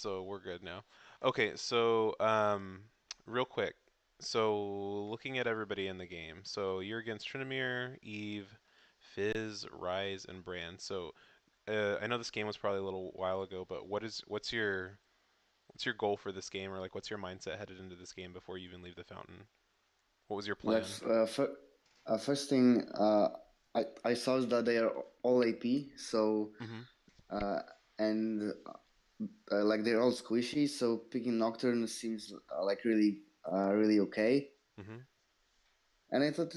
so we're good now. Okay, so real quick. So looking at everybody in the game. So you're against Tryndamere, Eve, Fizz, Rise, and Brand. So I know this game was probably a little while ago, but what's your goal for this game, or like what's your mindset headed into this game before you even leave the fountain? What was your Like plan? first thing, I saw that they are all AP, so Mm-hmm. uh, and like they're all squishy, so picking Nocturne seems like really okay. Mm-hmm. And I thought,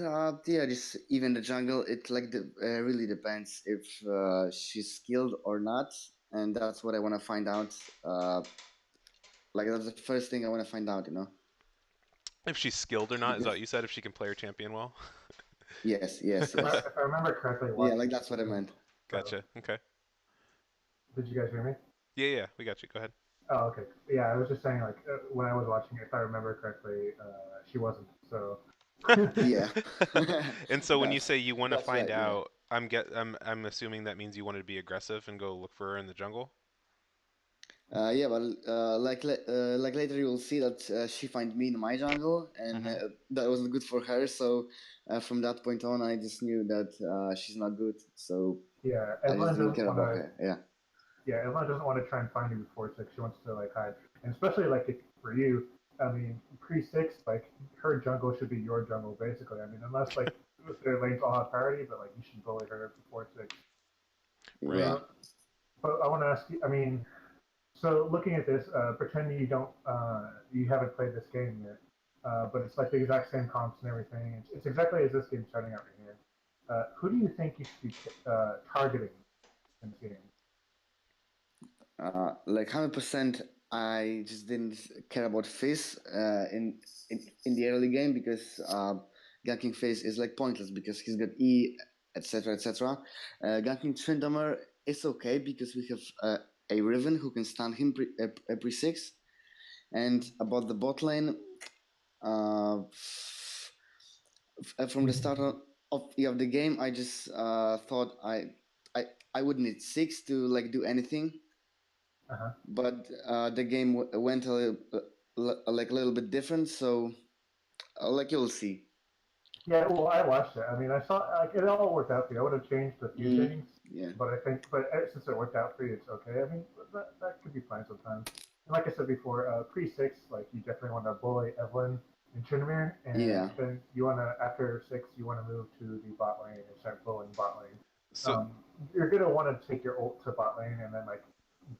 yeah, just even the jungle, it like really depends if she's skilled or not, and that's what I want to find out. Like that's the first thing I want to find out, you know? If she's skilled or not, is that Because what you said? If she can play her champion well? yes, yes, If I, yes, if I remember correctly, yeah, like watching that's what I meant. so Gotcha. Okay. did you guys hear me? Yeah, yeah, we got you. Go ahead. Oh, okay. Yeah, I was just saying, like, when I was watching it, if I remember correctly, she wasn't. So, Yeah, And so when you that's say you want to that's find right. Yeah. out, I'm assuming that means you want to be aggressive and go look for her in the jungle. Yeah, but like later you will see that she find me in my jungle, and Hmm. that wasn't good for her. So from that point on, I just knew that she's not good. So yeah, I just Evelyn didn't doesn't care want about to. her. Yeah, Yeah, Evelyn doesn't want to try and find you before six. She wants to like hide, and especially like if, for you, I mean, pre six, like her jungle should be your jungle basically. I mean, unless like their lanes all have parity, but like you should bully her before six. Right. yeah, Uh, but I want to ask you. I mean, so looking at this, pretend you don't, you haven't played this game yet, but it's like the exact same comps and everything. It's exactly as this game's starting out right here. Who do you think you should be targeting in this game? like 100%. I just didn't care about Fizz in the early game because ganking Fizz is like pointless because he's got E, etc., etc. Ganking Tryndamere is okay because we have a Riven who can stun him pre six. And about the bot lane, uh, from the start of the game, I just thought I I would need six to like do anything, Uh-huh. but the game went like a little bit different. So like you'll see. Yeah, well, I watched it. I mean, I saw like it all worked out for you. I would have changed a few Mm, things, yeah, but I think, but since it worked out for you, it's okay. I mean, that could be fine sometimes. And like I said before, pre six, like you definitely want to bully Evelyn and Tryndamere, and yeah, then you want to after six, you want to move to the bot lane and start bullying bot lane. So You're gonna want to take your ult to bot lane and then like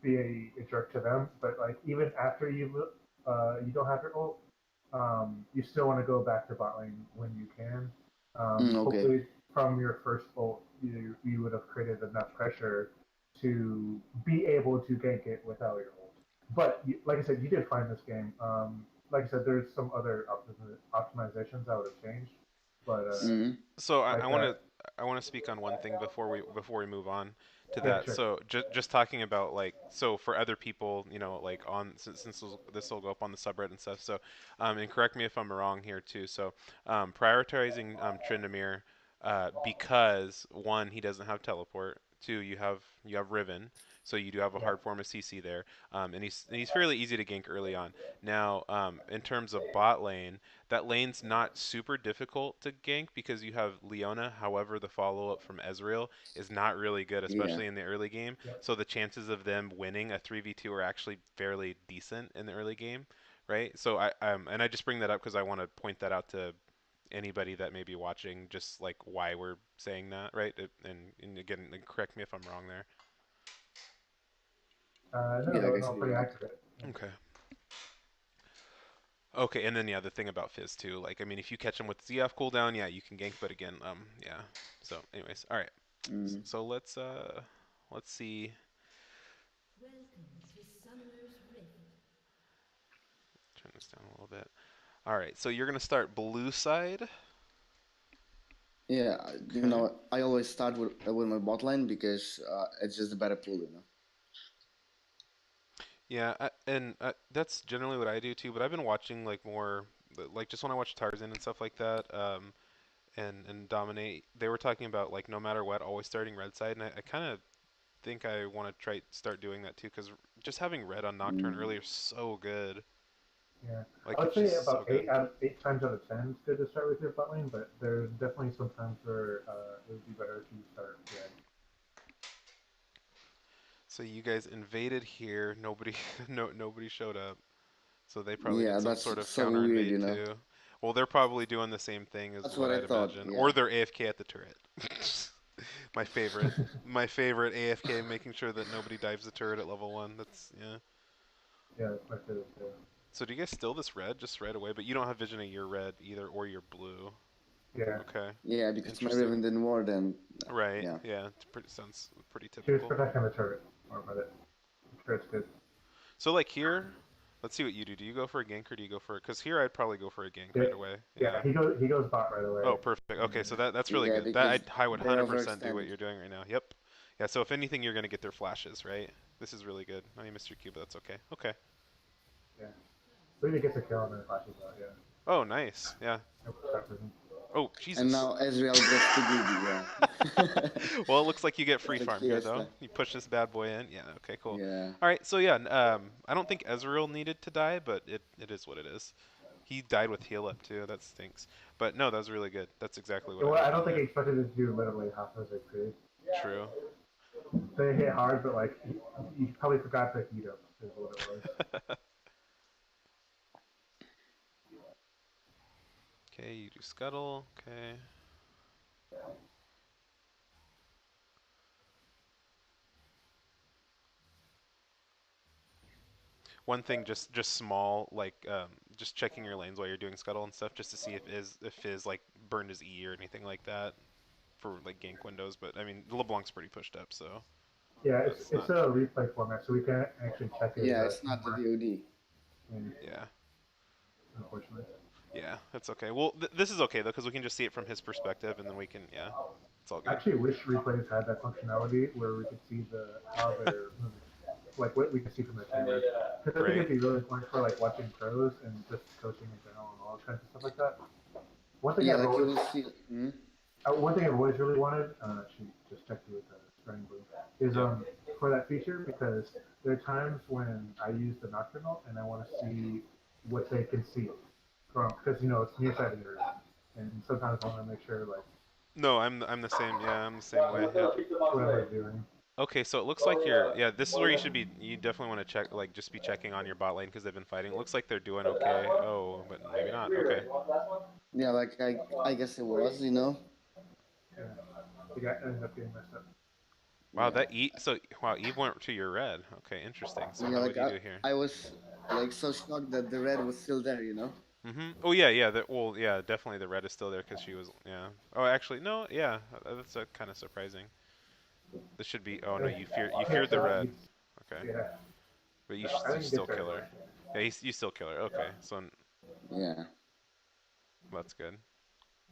be a jerk to them, but like even after you don't have your ult, you still want to go back to bot lane when you can. okay, Hopefully, from your first ult, you would have created enough pressure to be able to gank it without your ult. But like I said, you did find this game. Like I said, there's some other optimizations I would have changed, but mm, So I, I like want that. to I want to speak on one thing before we move on to Yeah, that. sure. So just talking about like so for other people, like on since this will go up on the subreddit and stuff. So and correct me if I'm wrong here too. So prioritizing Tryndamere because one he doesn't have teleport. Two you have Riven. So you do have a Yeah. hard form of CC there, and he's fairly easy to gank early on. Now, in terms of bot lane, that lane's not super difficult to gank because you have Leona. However, the follow up from Ezreal is not really good, yeah, especially in the early game. Yep. So the chances of them winning a 3v2 are actually fairly decent in the early game, right? So I just bring that up because I want to point that out to anybody that may be watching, just like why we're saying that, right? And again, correct me if I'm wrong there. No, yeah. I no, can no, see pretty that. accurate. Yeah. Okay. Okay, and then yeah, the thing about Fizz too. Like, I mean, if you catch him with ZF cooldown, yeah, you can gank. But again, yeah. So, anyways, all right. Mm. So let's see. Turn this down a little bit. All right. So you're gonna start blue side. Yeah, Okay. I always start with my bot line because it's just a better pool. Yeah, and that's generally what I do too. But I've been watching like more, like just when I watch Tarzan and stuff like that, and Dominate, they were talking about like no matter what, always starting red side, and I kind of think I want to try start doing that too, because just having red on Nocturne Mm. earlier is so good. Yeah, I Like would it's say just so about good. 8 times out of 10 is good to start with your bot lane, but there's definitely some times where it would be better if you start red. So you guys invaded here. Nobody, no, nobody showed up. So they probably did Yeah, some that's sort of so counter weird, invade you know. too. Well, they're probably doing the same thing as That's what what I I'd thought. imagine, Yeah. or they're AFK at the turret. My favorite, my favorite AFK, making sure that nobody dives the turret at level 1. That's yeah. Yeah, that's my favorite too. So do you guys steal this red just right away? But you don't have vision of your red either, or your blue. Yeah, Okay, Yeah, because my interesting. Raven didn't work, and Right. yeah. Yeah. Sounds pretty she was typical. protecting the turret more, but the turret's good. So like here, let's see what you do. Do you go for a gank or do you go for it? Because here I'd probably go for a gank Yeah, right away. yeah, Yeah. he goes bot right away. Oh, perfect. And Okay, then, so that's really Yeah, good. That because I would they're 100% do what overextended. you're doing right now. Yep. Yeah. So if anything, you're gonna get their flashes, right? This is really good. Oh, you missed your cue, but that's okay. Okay. yeah, so he gets a kill and then flashes out. Yeah, Oh, nice. Yeah. no protectism. Oh, And Jesus. now Ezreal gets too greedy, yeah. Well, it looks like you get free The farm here, though. Fiesta. You push this bad boy in. Yeah. Okay. Cool. Yeah. All right. So yeah, I don't think Ezreal needed to die, but it is what it is. He died with heal up too. That stinks. But no, that was really good. That's exactly what I Well, would I have don't done think he there. expected it to do literally half as they could. True. They hit hard, but like he probably forgot to heat up is what it was. Okay, you do scuttle. Okay. One thing, just small, like just checking your lanes while you're doing scuttle and stuff, just to see if Fizz like burned his E or anything like that for like gank windows. But I mean, LeBlanc's pretty pushed up, so Yeah, that's it's not. a replay format, so we can't actually check his Yeah, it's not the teamwork. VOD. And Yeah, unfortunately, yeah, that's okay. Well, this is okay though, because we can just see it from his perspective, and then we can, yeah, it's all I good. actually wish replays had that functionality where we could see the how they're moving, like what we could see from the teamwork. Because I think Right. it'd be really important for like watching pros and just coaching in general and all kinds of stuff like that. One thing Yeah, I've like you always will see. Mm? One thing I've always really wanted, she just checked it with the Starting Blue, is Yep. for that feature because there are times when I use the Nocturnal and I want to see what they can see from because it's nearsighted areas, and sometimes I want to make sure like No, I'm the same. Yeah, I'm the same way. Yep. whatever I'm doing. Okay, so it looks like you're, yeah, this is where you should be, you definitely want to check, like, just be checking on your bot lane because they've been fighting. It looks like they're doing okay. Oh, but maybe not. Okay. Yeah, like I guess it was, you know. Yeah, the guy ended up getting messed up. Wow, Yeah. wow, Eve went to your red. Okay, interesting. So Yeah, now what like do you do here? I was like so shocked that the red was still there, you know. Oh yeah, yeah, well, yeah, definitely the red is still there because she was, yeah. Oh, actually, no, yeah, that's kind of surprising. This should be, oh no, you Yeah, feared the so red. Okay. yeah, But I you think he still gets there kill her. eventually. Yeah, you still kill her. Okay, so Yeah. that's good.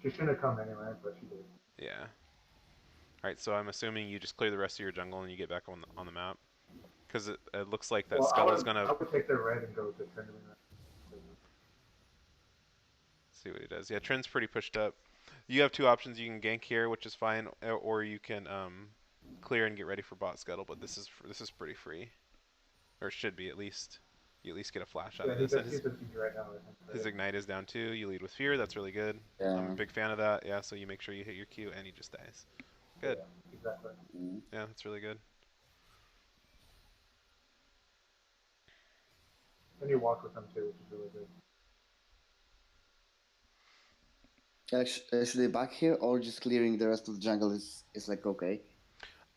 She shouldn't have come anyway, but she did. Yeah. Alright, so I'm assuming you just clear the rest of your jungle and you get back on the map. Because it looks like that Well, Scuttle's gonna I would take the red and go to tournament. see what he does. Yeah, Trent's pretty pushed up. You have two options. You can gank here, which is fine, or you can clear and get ready for bot scuttle. But this is pretty free, or should be at least. You at least get a flash out Yeah, of this. And he's a GG right now. I think. his Right? ignite is down too. You lead with fear. That's really good. I'm a Yeah. big fan of that. Yeah, so you make sure you hit your Q and he just dies. Good. Yeah, exactly. Mm. Yeah, that's really good. And you walk with them too, which is really good. Actually, back here or just clearing the rest of the jungle is like okay.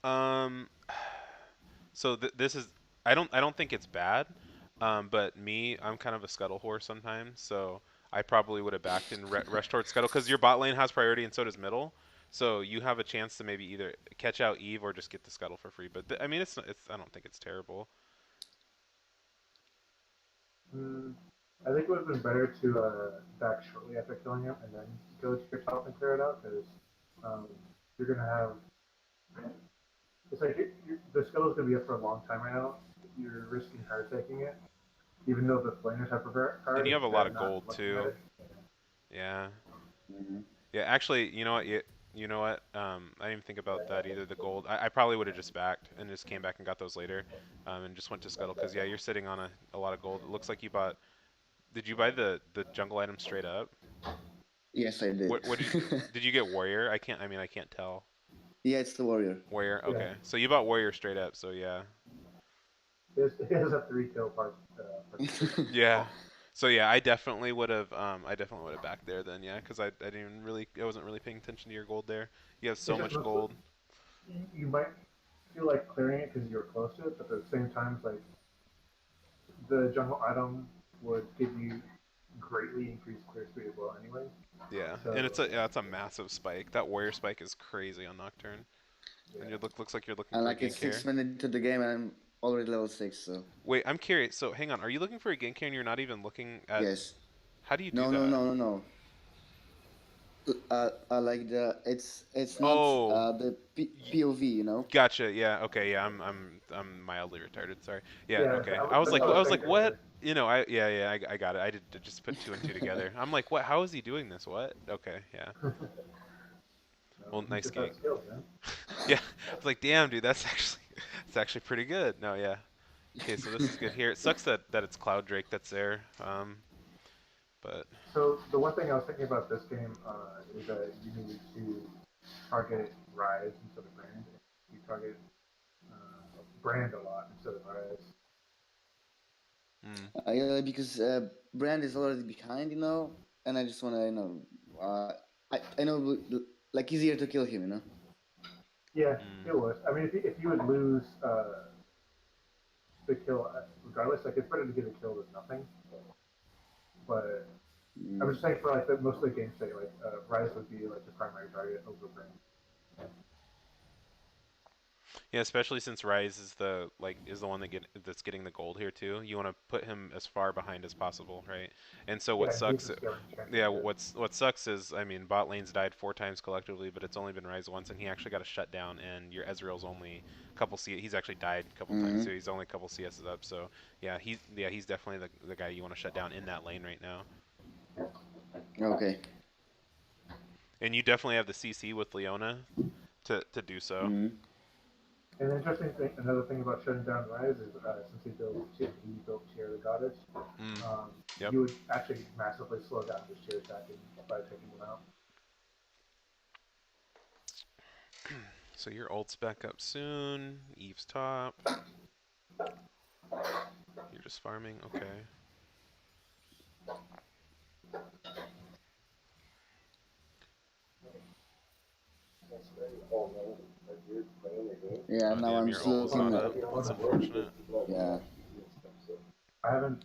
Um, so this is I don't think it's bad, but me I'm kind of a scuttle whore sometimes, so I probably would have backed and rushed towards scuttle because your bot lane has priority and so does middle, so you have a chance to maybe either catch out Eve or just get the scuttle for free. But I mean it's I don't think it's terrible. Mm, I think it would have been better to back shortly after killing him and then go to your top and clear it out because um, you're gonna have. It's like the skill is gonna be up for a long time right now. You're risking hard taking it, even though the flamers have And you hard. have a lot They're of not gold looking at too. it. Yeah. Mm-hmm. Yeah, actually, you know what? You know what? I didn't even think about that either. The gold. I probably would have just backed and just came back and got those later, and just went to Scuttle because yeah, you're sitting on a lot of gold. It looks like you bought. Did you buy the jungle item straight up? Yes, I did. What did you get warrior? I can't. I mean, I can't tell. Yeah, it's the warrior. Warrior. Yeah, Okay, so you bought warrior straight up. So yeah, it is a 3 kill participation. yeah. So yeah, I definitely would have. I definitely would have backed there then. Yeah, because I didn't even really. I wasn't really paying attention to your gold there. You have so It's just much mostly gold. you might feel like clearing it because you're close to it, but at the same time, it's like the jungle item would give you greatly increased clear speed as well, anyway. Yeah, and So it's a massive spike. That warrior spike is crazy on Nocturne. yeah, And you looks like you're looking And for a like it's gank here. 6 minutes into the game, and I'm already level 6. So Wait, I'm curious. So hang on, are you looking for a gank here and you're not even looking at? yes. How do you do No, no, that? no, no, no. Like it's not Oh, the y- POV, you know. gotcha. Yeah. Okay. Yeah. I'm mildly retarded. Sorry. Yeah. yeah. Okay. That's what I I was was like, thinking what? earlier. You know, I yeah yeah I got it. I did just put two and two together. I'm like, what? How is he doing this? What? Okay. Yeah. Well, He nice just has gank. skills, man. Yeah. I was like, damn, dude, that's actually it's actually pretty good. No, yeah. Okay, so this is good here. It sucks that it's Cloud Drake that's there. But So the one thing I was thinking about this game is that you need to target Rise instead of Brand. You target Brand a lot instead of Rise. mm, Yeah, because Brand is already behind, you know, and I just wanna, I know like easier to kill him, you know. Yeah, mm. it was. I mean, if you would lose the kill regardless, like it's better to get a kill than nothing. But I'm Mm. just saying for like most of the games, say like Rise would be like the primary target over Brand. Yeah, especially since Rise is the one that's getting the gold here too. You want to put him as far behind as possible, right? And so what Yeah, he's sucks the scaling champion yeah, too. what sucks is I mean bot lane's died 4 times collectively, but it's only been Rise once and he actually got a shutdown and your Ezreal's only a couple he's actually died a couple times, so Mm. he's only a couple CSs up. So he's definitely the guy you want to shut down in that lane right now. Okay. And you definitely have the CC with Leona to do so. Mm. And the interesting thing, another thing about shutting down Rise is since he built Cheer the Goddess, Mm, um, yep. you would actually massively slow down his Cheer attacking by taking him out. So your ult's back up soon. Eve's top. You're just farming? Okay. Yeah. Oh Now damn, I'm your just ult was looking. not up. That's unfortunate. Yeah. I haven't.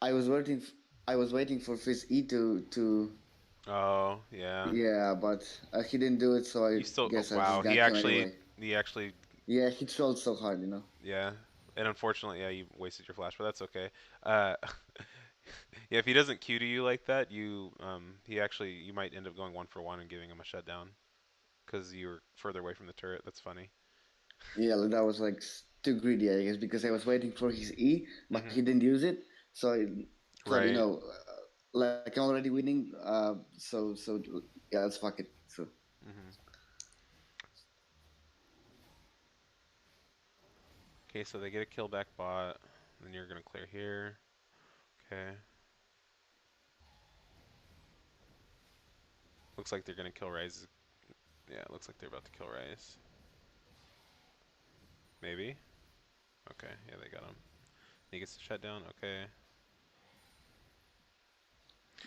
I was waiting. I was waiting for Fizz E to. Oh, yeah. Yeah, but he didn't do it, so I You still oh, guess I just wow, ganked him anyway. he actually Yeah, he trolled so hard, you know. yeah. And unfortunately, yeah, you wasted your flash, but that's okay. Uh yeah, if he doesn't Q to you like that, he actually you might end up going 1 for 1 and giving him a shutdown cuz you were further away from the turret. That's funny. Yeah, that was like too greedy, I guess, because I was waiting for his E, but he Mhm. didn't use it. So I thought, Right. like I'm already winning. So yeah, let's fuck it. So Mhm. Okay, so they get a kill back bot, then you're going to clear here. Okay. Looks like they're gonna kill Rise. Yeah, it looks like they're about to kill Rise. Maybe. Okay. Yeah, they got him. He gets the shutdown. Okay.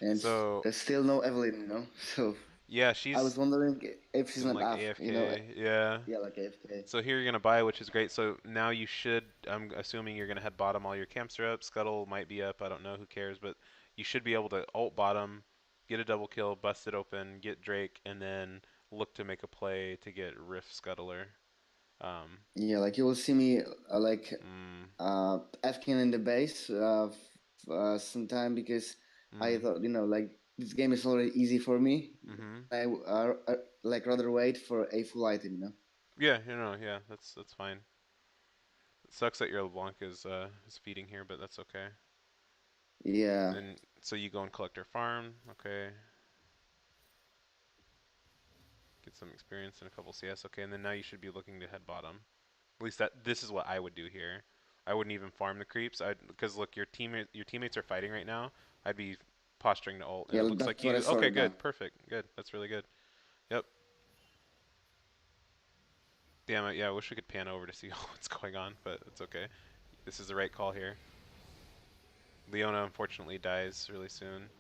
and So there's still no Evelyn, you know. So yeah, I was she's wondering if she's been not like off, you know. AFK. Yeah. Yeah, like AFK. So here you're gonna buy, which is great. So now you should. I'm assuming you're gonna head bottom. All your camps are up. Scuttle might be up. I don't know. Who cares? But you should be able to ult bottom, get a double kill, bust it open, get Drake, and then look to make a play to get Rift Scuttler. Um. Yeah, like you will see me Mm, FKing in the base sometime because I mm, thought like this game is already easy for me. mm-hmm. I like rather wait for a full item, you know. Yeah, yeah, that's fine. It sucks that your LeBlanc is feeding here, but that's okay. Yeah. And so you go and collect her farm, okay. get some experience and a couple CS. Okay, and then now you should be looking to head bottom. At least that this is what I would do here. I wouldn't even farm the creeps. I because look, your teammates are fighting right now. I'd be posturing to ult, and Yeah, it looks like that's what I you. saw Okay, right now. good, perfect, good. That's really good. Yep. Damn it. Yeah, I wish we could pan over to see what's going on, but it's okay. This is the right call here. Leona unfortunately dies really soon,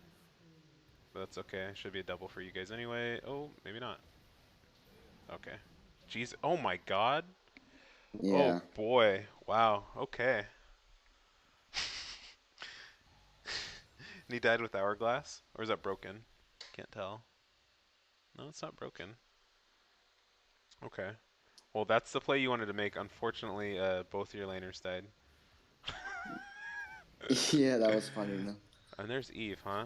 but that's okay. Should be a double for you guys anyway. Oh, maybe not. Okay. Jeez. Oh my God. Oh Yeah. boy. Wow. Okay. And he died with hourglass, or is that broken? Can't tell. No, it's not broken. Okay. Well, that's the play you wanted to make. Unfortunately, both your laners died. Yeah, that was funny. And there's Eve, huh?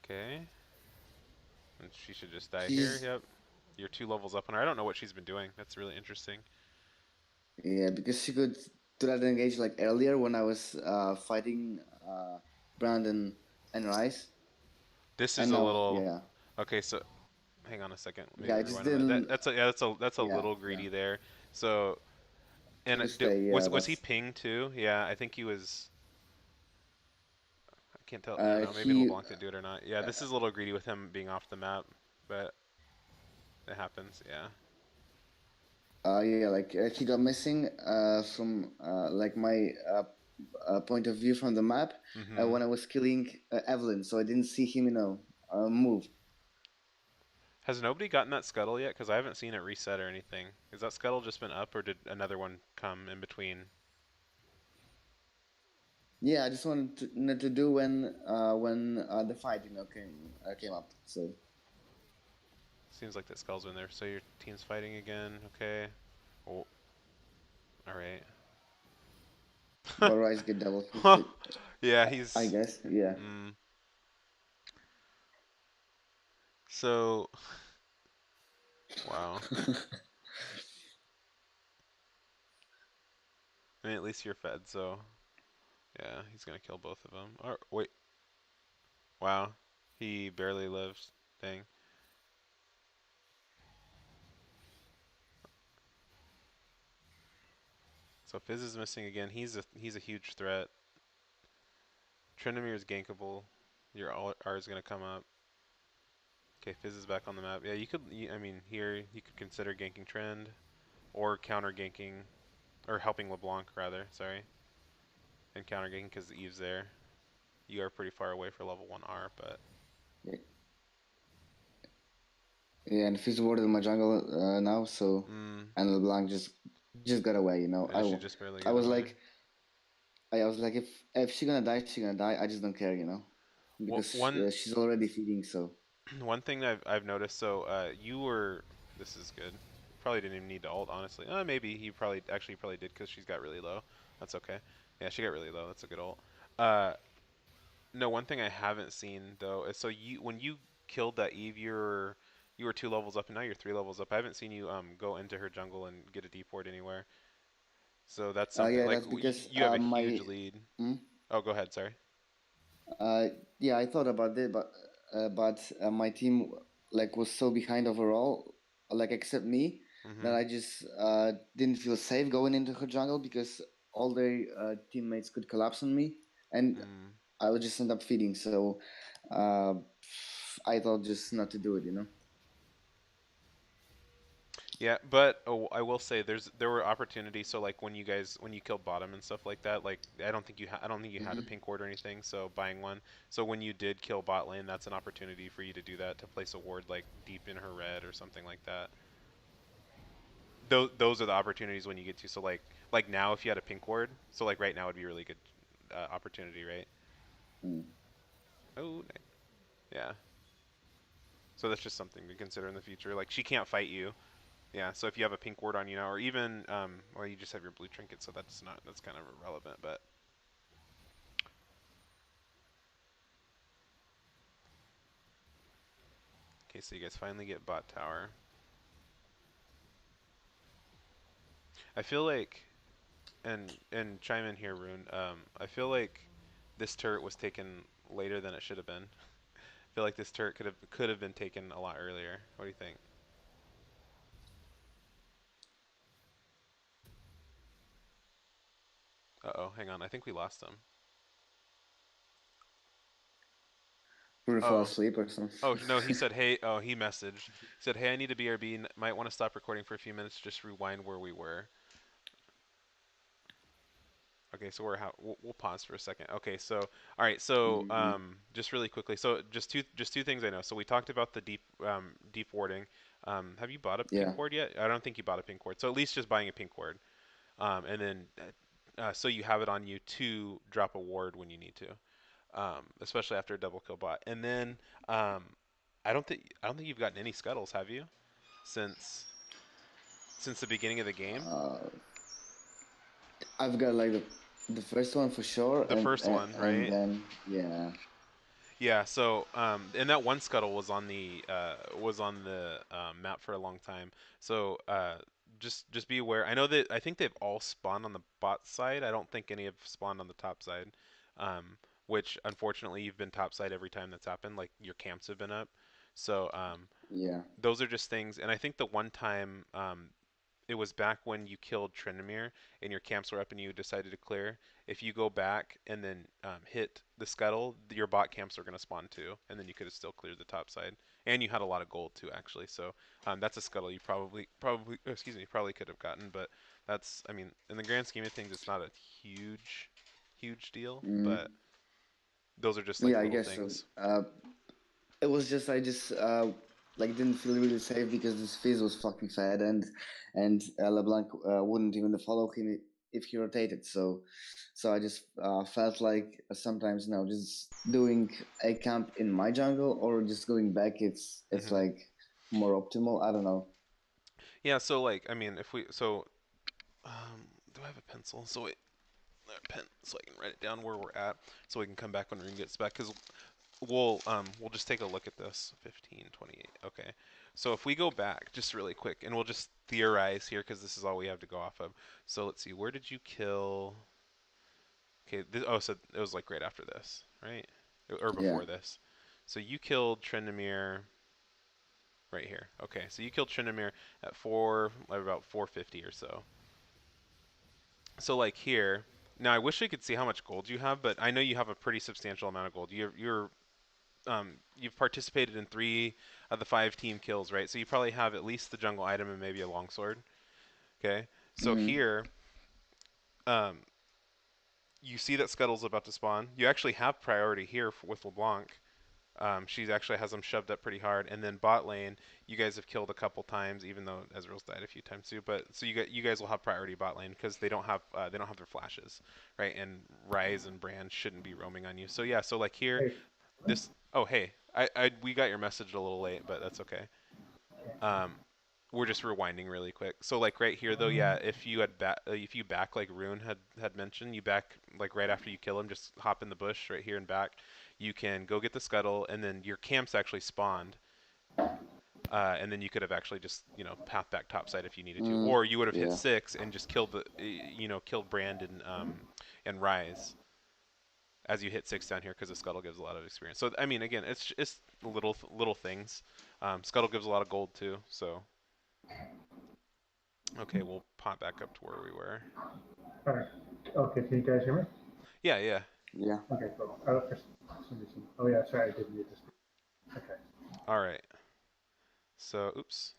Okay. And she should just die here. She's Yep. You're 2 levels up on her. I don't know what she's been doing. That's really interesting. Yeah, because she could do that engage like earlier when I was fighting Brandon and Rice. This is And a now, little. yeah, Okay, so hang on a second. Let me yeah, I just rewind a minute. didn't. That's a yeah. That's a Yeah, little yeah. greedy there. So and Should stay. Yeah, was he that's. pinged too? Yeah, I think he was. I can't tell. I don't know. Maybe He. LeBlanc did do it or not. Yeah, Uh, this is a little greedy with him being off the map, but it happens. Yeah. yeah, like he got missing from like my point of view from the map Mhm. when I was killing Evelyn, so I didn't see him, move. Has nobody gotten that scuttle yet? Because I haven't seen it reset or anything. Has that scuttle just been up, or did another one come in between? Yeah, I just wanted to do when the fight came up. So, Seems like that skull's in there. So your team's fighting again. Okay. Oh, all right. but Rice get double Huh. fisted, Yeah, I he's. guess. Yeah. Mm, so wow. I mean, at least you're fed. So yeah, he's gonna kill both of them. Or wait. Wow. He barely lives. Dang. So Fizz is missing again. He's a huge threat. Tryndamere is gankable. Your R is gonna come up. Okay, Fizz is back on the map. Yeah, you could. I mean, here you could consider ganking Trend or counter ganking or helping LeBlanc rather. Sorry, and counter ganking because Eve's there. You are pretty far away for level 1 R, but Yeah, and Fizz warded my jungle now, so mm, and LeBlanc just got away. yeah, she just barely I got was away. like, I was like, if she gonna die, she gonna die. I just don't care, Well, because she's already feeding. So one thing I've noticed. So you were. This is good. Probably didn't even need to ult, honestly. Maybe he probably did because she's got really low. That's okay. Yeah, she got really low. That's a good ult. Uh, no, one thing I haven't seen though is so you when you killed that Eve, you were 2 levels up and now you're 3 levels up. I haven't seen you go into her jungle and get a deep ward anywhere. So that's something yeah, like that's because you have a my. huge lead. Hmm? Oh, go ahead. Sorry. Yeah, I thought about it, but my team like was so behind overall, like except me, that Mhm. I just didn't feel safe going into her jungle because all their teammates could collapse on me, and Mm. I would just end up feeding. So uh, I thought just not to do it. Yeah, but I will say there were opportunities. So like when you killed bottom and stuff like that, like I don't think you had a Hmm. pink ward or anything. So buying one. So when you did kill bot lane, that's an opportunity for you to do that to place a ward like deep in her red or something like that. Those are the opportunities when you get to. So like now if you had a pink ward, so like right now would be a really good opportunity, right? Oh, yeah. So that's just something to consider in the future. Like she can't fight you. Yeah, so if you have a pink ward on you now, or even, well, you just have your blue trinket, so that's kind of irrelevant. But okay, so you guys finally get bot tower. I feel like, and chime in here, Rune. I feel like this turret was taken later than it should have been. I feel like this turret could have been taken a lot earlier. What do you think? Uh-oh, hang on. I think we lost him. Probably fall Oh. asleep or something. Oh, no, he said, hey, oh, he messaged. He said, hey, I need a BRB. Might want to stop recording for a few minutes, just rewind where we were. Okay, so we'll pause for a second. Okay, so all right, so Hmm. just really quickly, so just two things I know. So we talked about the deep warding. Have you bought a pink Yeah. ward yet? I don't think you bought a pink ward. So at least just buying a pink ward, and then so you have it on you to drop a ward when you need to, especially after a double kill bot. And then um, I don't think you've gotten any scuttles, have you? Since since the beginning of the game, Uh, I've got like the first one for sure, the first one, and right? then yeah, Yeah, so and that one scuttle was on the map for a long time. So just be aware. I think they've all spawned on the bot side. I don't think any have spawned on the top side. Which unfortunately you've been top side every time that's happened. Like your camps have been up. So yeah, those are just things. And I think the one time it was back when you killed Tryndamere and your camps were up and you decided to clear. If you go back and then hit the scuttle, your bot camps are going to spawn too, and then you could have still cleared the top side. And you had a lot of gold too, actually. So that's a scuttle you probably could have gotten. But that's, I mean, in the grand scheme of things, it's not a huge deal. mm, But those are just like yeah. I little guess so. things. It was just I just like didn't feel really safe because this Fizz was fucking fed, and LeBlanc wouldn't even follow him if he rotated. So I just felt like sometimes now just doing a camp in my jungle or just going back. It's hmm like more optimal. I don't know. Yeah. So like, I mean, if we so do I have a pencil? Pen so I can write it down where we're at so we can come back when Rune gets back because we'll just take a look at this 15 28. Okay, so if we go back just really quick and we'll just theorize here because this is all we have to go off of. So let's see, where did you kill? Okay, oh, so it was like right after this, right, or Yeah. before this. So you killed Tryndamere right here. Okay, so you killed Tryndamere at about 450 or so. So like here, now I wish I could see how much gold you have, but I know you have a pretty substantial amount of gold. You've participated in 3 of the 5 team kills, right? So you probably have at least the jungle item and maybe a longsword. Okay. So Hmm. here, um, you see that Scuttle's about to spawn. You actually have priority here with LeBlanc. She actually has them shoved up pretty hard. And then bot lane, you guys have killed a couple times, even though Ezreal's died a few times too. But so you guys will have priority bot lane because they don't have their flashes, right? And Ryze and Brand shouldn't be roaming on you. So yeah, so like here, Hey, this. Oh hey, I we got your message a little late, but that's okay. Um, we're just rewinding really quick. So like right here though, yeah, if you back like Rune had mentioned, you back like right after you kill him, just hop in the bush right here and back. You can go get the scuttle, and then your camps actually spawned, and then you could have actually just path back topside if you needed to, Mm, or you would have hit yeah. 6 and just killed killed Brand and Rise as you hit 6 down here because the scuttle gives a lot of experience. So I mean, again, it's little things. Scuttle gives a lot of gold too, so. Okay, we'll pop back up to where we were. all right. Okay, can you guys hear me? Yeah, yeah. Yeah. Okay, cool. For some reason. Oh yeah, sorry, I did mute this. Okay. All right. So, oops.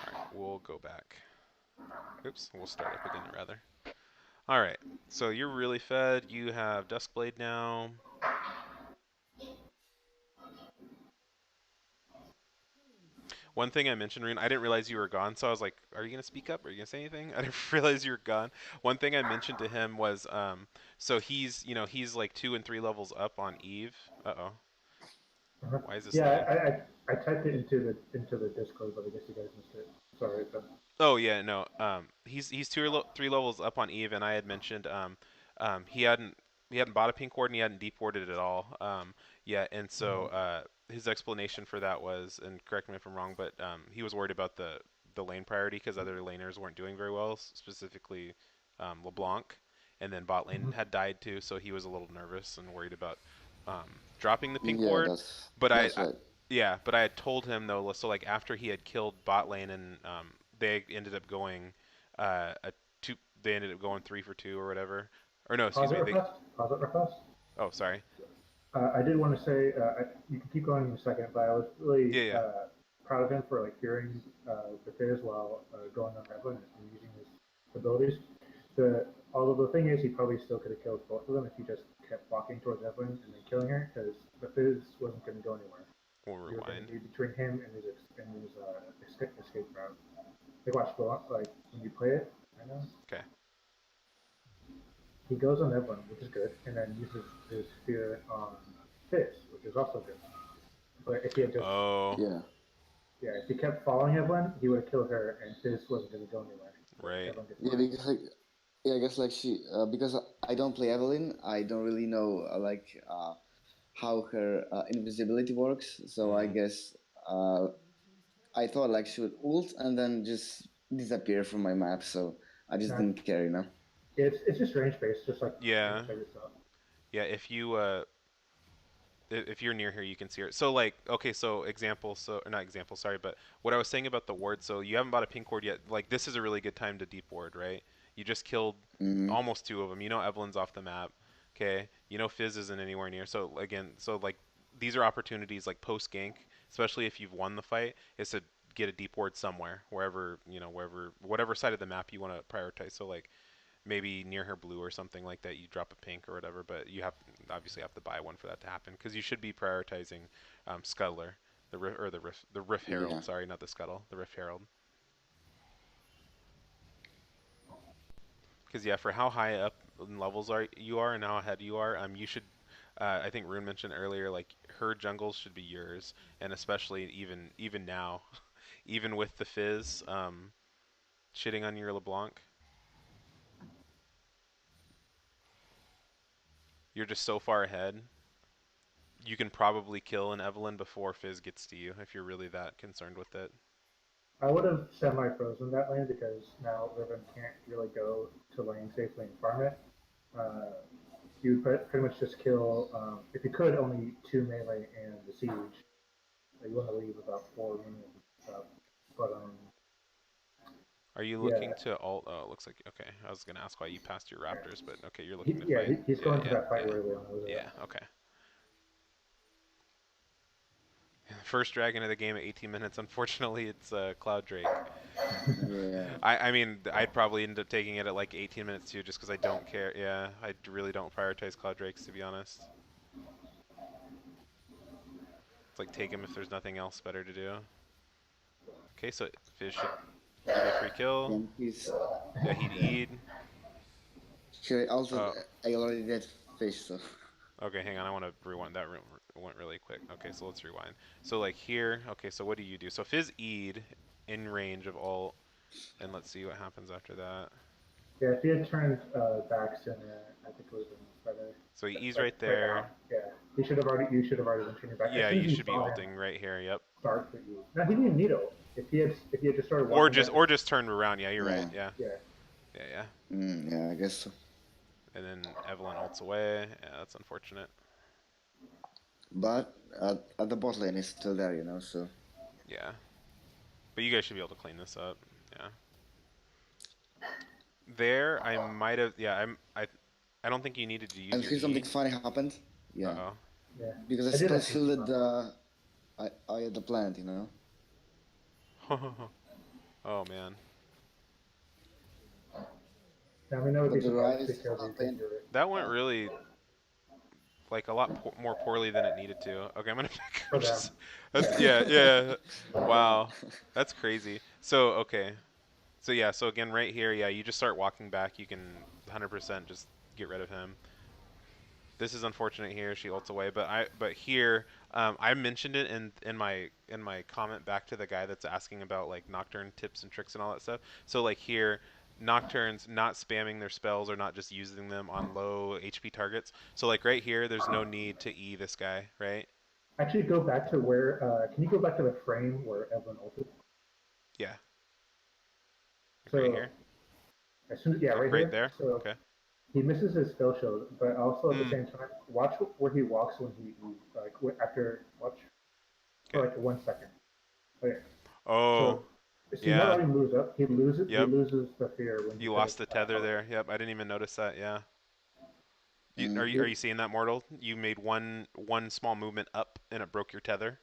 All right, we'll go back. Oops, we'll start up again rather. All right. So you're really fed. You have Duskblade now. One thing I mentioned, Rune, I didn't realize you were gone, so I was like, "Are you gonna speak up? Are you gonna say anything?" I didn't realize you were gone. One thing I mentioned to him was, so he's like 2 and 3 levels up on Eve. Uh-oh. Uh-huh. Why is this Yeah, loading? I typed it into the Discord, but I guess you guys missed it. Sorry, but Oh yeah, no. He's 3 levels up on Eve, and I had mentioned he hadn't bought a pink ward and he hadn't deep warded at all. Yeah, and so his explanation for that was, and correct me if I'm wrong, but he was worried about the lane priority because other laners weren't doing very well, specifically LeBlanc, and then bot lane mhm. had died too, so he was a little nervous and worried about dropping the pink Yeah. ward. That's But that's right. yeah, but I had told him though, so like after he had killed bot lane and they ended up going a two. they ended up going 3 for 2 or whatever. Or no, excuse Pause it me. They request. Pause it request. oh sorry. I did want to say you can keep going in a second, but I was really Yeah, yeah. proud of him for like hearing the Fizz while going on Evelyn and using his abilities. Although the thing is, he probably still could have killed both of them if he just kept walking towards Evelyn and then killing her, because the Fizz wasn't going to go anywhere. We'll You were going to rewind. be between him and his escape route. Like watch, like when you play it, I know Okay. he goes on Evelyn, which is good, and then uses his fear on Fizz, which is also good. But if he had just Oh, Yeah. yeah, if he kept following Evelyn, he would have killed her, and Fizz wasn't going to go anywhere. But right. Evelyn gets Yeah, money. because like, yeah, I guess like she, because I don't play Evelyn, I don't really know how her invisibility works. So I Mm, guess uh, I thought like she would ult and then just disappear from my map. So I just Now, didn't care, you know. it's just range based, just like pretty yeah. much every stuff. Yeah, if you're near here, you can see her. So like, okay, so example, so or not example, sorry, but what I was saying about the ward. So you haven't bought a pink ward yet. Like this is a really good time to deep ward, right? You just killed Mm-hmm. almost two of them. You know Evelyn's off the map. Okay, you know Fizz isn't anywhere near. So again, so like these are opportunities like post gank, especially if you've won the fight, is to get a deep ward somewhere, wherever wherever whatever side of the map you want to prioritize. So like maybe near her blue or something like that, you drop a pink or whatever, but you have obviously have to buy one for that to happen because you should be prioritizing Scuttler, the Riff Yeah. Herald. Sorry, not the Scuttle, the Riff Herald. Because yeah, for how high up in levels are and how ahead you are, you should. I think Rune mentioned earlier, like her jungles should be yours, and especially even now, even with the Fizz shitting on your LeBlanc, you're just so far ahead. You can probably kill an Evelyn before Fizz gets to you if you're really that concerned with it. I would have semi-frozen that lane because now Riven can't really go to lane safely and farm it. Uh, you would pretty much just kill, if you could, only two melee and the siege. You want to leave about four minions and stuff. But Are you looking yeah, to alt? Oh, it looks like okay. I was gonna ask why you passed your yeah, Raptors, but okay, you're looking to yeah, fight. he's Yeah, going to yeah, that fight yeah, early on the wizard. yeah. Okay. First dragon of the game at 18 minutes. Unfortunately, it's Cloud Drake. Yeah. I mean, I'd probably end up taking it at like 18 minutes too, just because I don't care. Yeah, I really don't prioritize Cloud Drakes to be honest. It's like take him if there's nothing else better to do. Okay, so Fizz should give you a free kill. And he's Yeah, he'd eat. she also Uh, I already did fish, so okay, hang on. I want to rewind. That went really quick. Okay, so let's rewind. So like here, okay, so what do you do? So Fizz E'd in range of ult, and let's see what happens after that. Yeah, if he had turned back sooner, I think it would have been better. So he E's Like right right now, there. yeah, he should have already. You should have already been turning back as Yeah, soon you as you should be saw him ulting right here. Yep. start for you. No, he didn't even need it. If he had just started walking back, Or just turn around. Yeah, you're right. yeah. Yeah, yeah, yeah, yeah. Yeah, I guess so. And then Evelyn ults away. Yeah, that's unfortunate. But the bot lane is still there, you know. So Yeah, but you guys should be able to clean this up. Yeah. There, I might have. Yeah, I don't think you needed to use and your here's something E. funny happened. Uh Yeah, oh. yeah. because I I did still actually see shielded that. I had the plant, you know. Oh man, Now we know if But he's the about rise 6 kills, he's going happened. to do it. that went really like a lot more poorly than it needed to. Okay, I'm gonna pick. For them. That's Yeah. yeah, yeah. Yeah. Wow, that's crazy. So okay, so yeah, so again right here, yeah, you just start walking back. You can 100% just get rid of him. This is unfortunate here. She ults away, but here I mentioned it in my comment back to the guy that's asking about like Nocturne tips and tricks and all that stuff. So like here, Nocturne's not spamming their spells or not just using them on low HP targets. So like right here, there's no need to E this guy, right? Actually, go back to where. Can you go back to the frame where Evelyn ulted? Yeah, like right So here. as soon as yeah, Okay, right right here. there. So Okay. he misses his spell shield, but also at the Mm, same time, watch where he walks when he like after watch for okay. like 1 second. Okay, Oh, so See, now Yeah. that he moves up, he Yep. loses the fear when you You kind of lost the tether hover. there. Yep. I didn't even notice that. Yeah. Mm. Are you seeing that, Mortal? You made one small movement up and it broke your tether.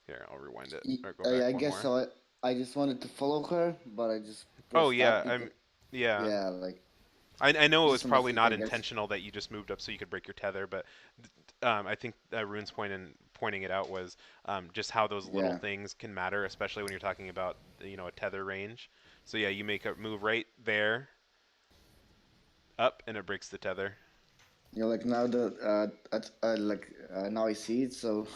Here, I'll rewind it or go Yeah, back I one guess more. so. I just wanted to follow her, but I just Oh pressed yeah. up because Yeah. yeah, like I know it just was a probably mistake, not I guess. intentional that you just moved up so you could break your tether, but I think Rune's point in pointing it out was just how those little Yeah, things can matter, especially when you're talking about a tether range. So yeah, you make a move right there, up, and it breaks the tether. like now the now I see it. So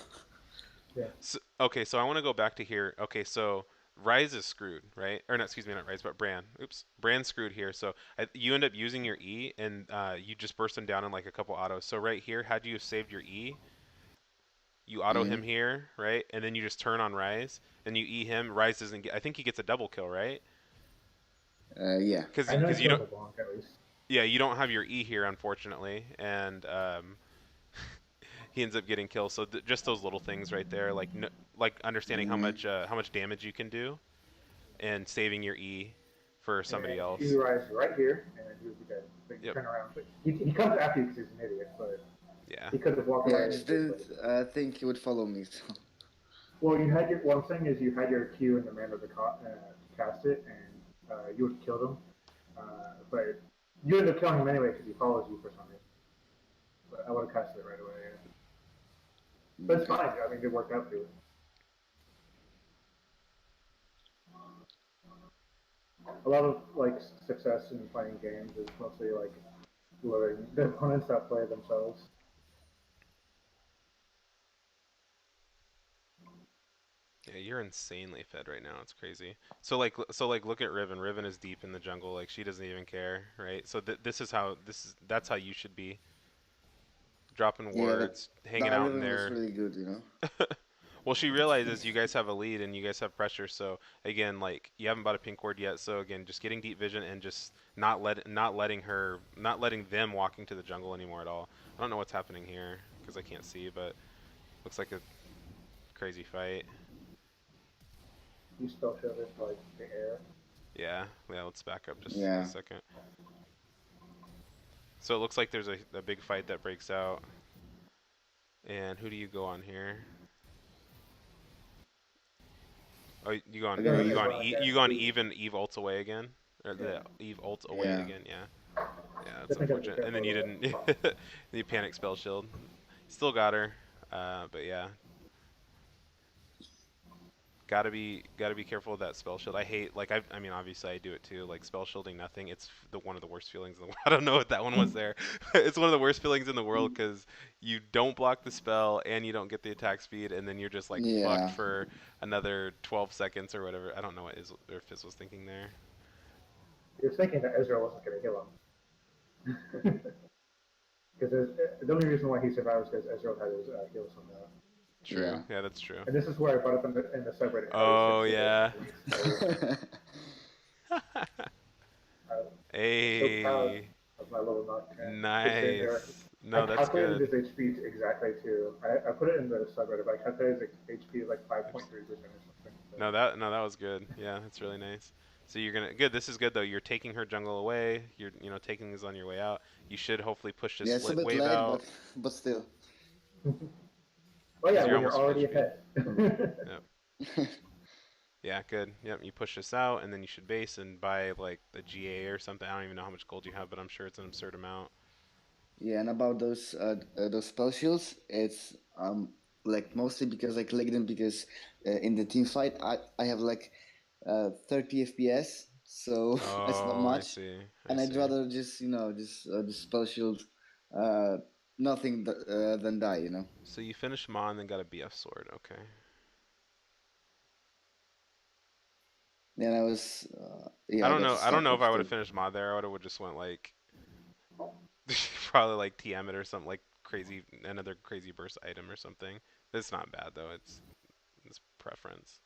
Yeah. So, okay, so I want to go back to here. Okay, so Rise is screwed, right? Or not, excuse me, not Rise, but Bran. Oops, Bran's screwed here. So you end up using your E, and you just burst him down in like a couple autos. So right here, had you saved your E, you auto mm, him here, right? And then you just turn on Rise, and you E him. Rise doesn't get. I think he gets a double kill, right? yeah, I know he Because you kills don't. a bonk at least. Yeah, you don't have your E here, unfortunately, and he ends up getting killed. So just those little things right there, like like understanding mm, how much damage you can do, and saving your E for And somebody he else. rises right here, and then he would be dead. But you Yep. turn around. But he comes after you because he's an idiot. But Yeah. he could have walked yeah. I away just didn't safely. think he would follow me. So Well, you had your. What I'm saying is, you had your Q in the manner to cast it, and you would have killed him. But you end up killing him anyway because he follows you for some reason. But I would have casted it right away. Yeah. But it's okay. fine. I mean, it worked out for you. A lot of like success in playing games is mostly like luring the opponents that play themselves. Yeah, you're insanely fed right now. It's crazy. So like look at Riven. Riven is deep in the jungle. Like she doesn't even care, right? So this is how that's how you should be. Dropping Yeah, wards, hanging that out in Riven was there. really good. You know. Well, she realizes you guys have a lead and you guys have pressure. So again, like you haven't bought a pink ward yet. So again, just getting deep vision and just not letting them walk into the jungle anymore at all. I don't know what's happening here because I can't see, but looks like a crazy fight. You still shove it like the air. Yeah, yeah. Let's back up just a Yeah, second. So it looks like there's a big fight that breaks out. And who do you go on here? Oh, I got Riven You is go Eve. on one again. Eve and Eve ults away again, or Yeah, the Eve ult away Yeah, again. Yeah, yeah, that's definitely got to be unfortunate. And careful then of you the didn't. box. You panic spell shield. Still got her, but yeah, gotta be careful with that spell shield. I hate I mean obviously I do it too. Like spell shielding nothing. It's the one of the worst feelings in the world. I don't know what that one was there. It's one of the worst feelings in the world because you don't block the spell and you don't get the attack speed, and then you're just like fucked yeah. for another 12 seconds or whatever. I don't know what is or Fizz was thinking there. He was thinking that Ezra wasn't going to kill him. Because the only reason why he survived is because Ezreal had his heal somehow. True. Yeah. Yeah, that's true. And this is where I brought up in the subreddit how he Oh sits there yeah. and he's so, I'm so proud Hey, of my little Nocturne. Just sitting there. nice. I No, that's calculated good. his HP exactly too. I put it in the subreddit, but I calculated his HP like Oops. 5.3% or something. So. No, that was good. Yeah, that's really nice. So you're gonna good. This is good though. You're taking her jungle away. You're taking these on your way out. You should hopefully push this Yeah, it's a split bit wave late, out but still. Oh yeah, because you're when you're almost full already speed. ahead. Yep. Yeah, good. Yep. You push this out and then you should base and buy like a GA or something. I don't even know how much gold you have, but I'm sure it's an absurd amount. Yeah, and about those spell shields, it's like mostly because I collect them because in the team fight I have like 30 FPS, so it's not Oh, I much, see. I and I'd see. rather just the spell shield, uh, nothing than die, you know. So you finished Ma and then got a BF sword. Okay. Then I was I yeah, I don't got know. to I don't stop know if off I would have too. finished Ma there. I would have just went like probably like TM it or something like crazy, another crazy burst item or something. It's not bad though. It's preference.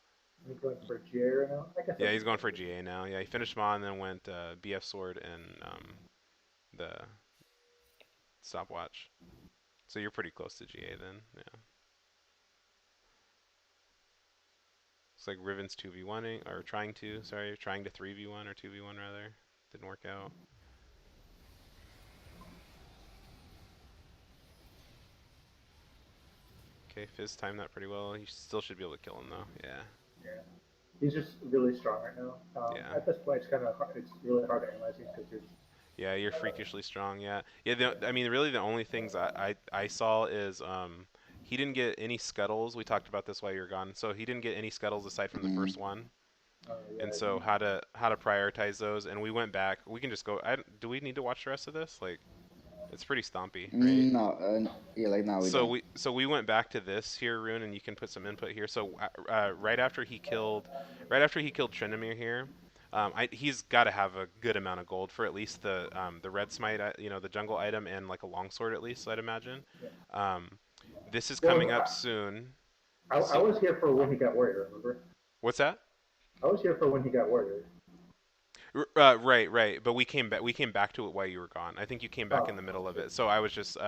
I'm going for GA right now. I guess Yeah, that's he's going for expected. GA now. Yeah, he finished Ma and then went BF sword and the stopwatch. So you're pretty close to GA then. Yeah. Looks Looks like Riven's 2v1ing, or trying to 3v1 or 2v1 rather. Didn't work out. Okay, Fizz timed that pretty well. You still should be able to kill him though. Yeah, Yeah, he's just really strong right now. yeah, At this point, it's really hard to analyze these because there's yeah. You're freakishly strong. Yeah, yeah. I mean, really, the only things I saw is he didn't get any scuttles. We talked about this while you were gone. So he didn't get any scuttles aside from the Mm. first one. And yeah, so how to prioritize those, and we went back. We can just go. Do we need to watch the rest of this? Like, it's pretty stompy, right? No, yeah, like now we So don't. we went back to this here, Rune, and you can put some input here. So right after he killed Tryndamere here, he's got to have a good amount of gold for at least the red smite, the jungle item, and like a longsword at least, I'd imagine. yeah. Um, this is coming Well, up soon. I So was here for when he got warrior. Remember? what's that? I was here for when he got warrior. Right, right. But we came back to it while you were gone. I think you came back in the middle of Okay. it. So I was just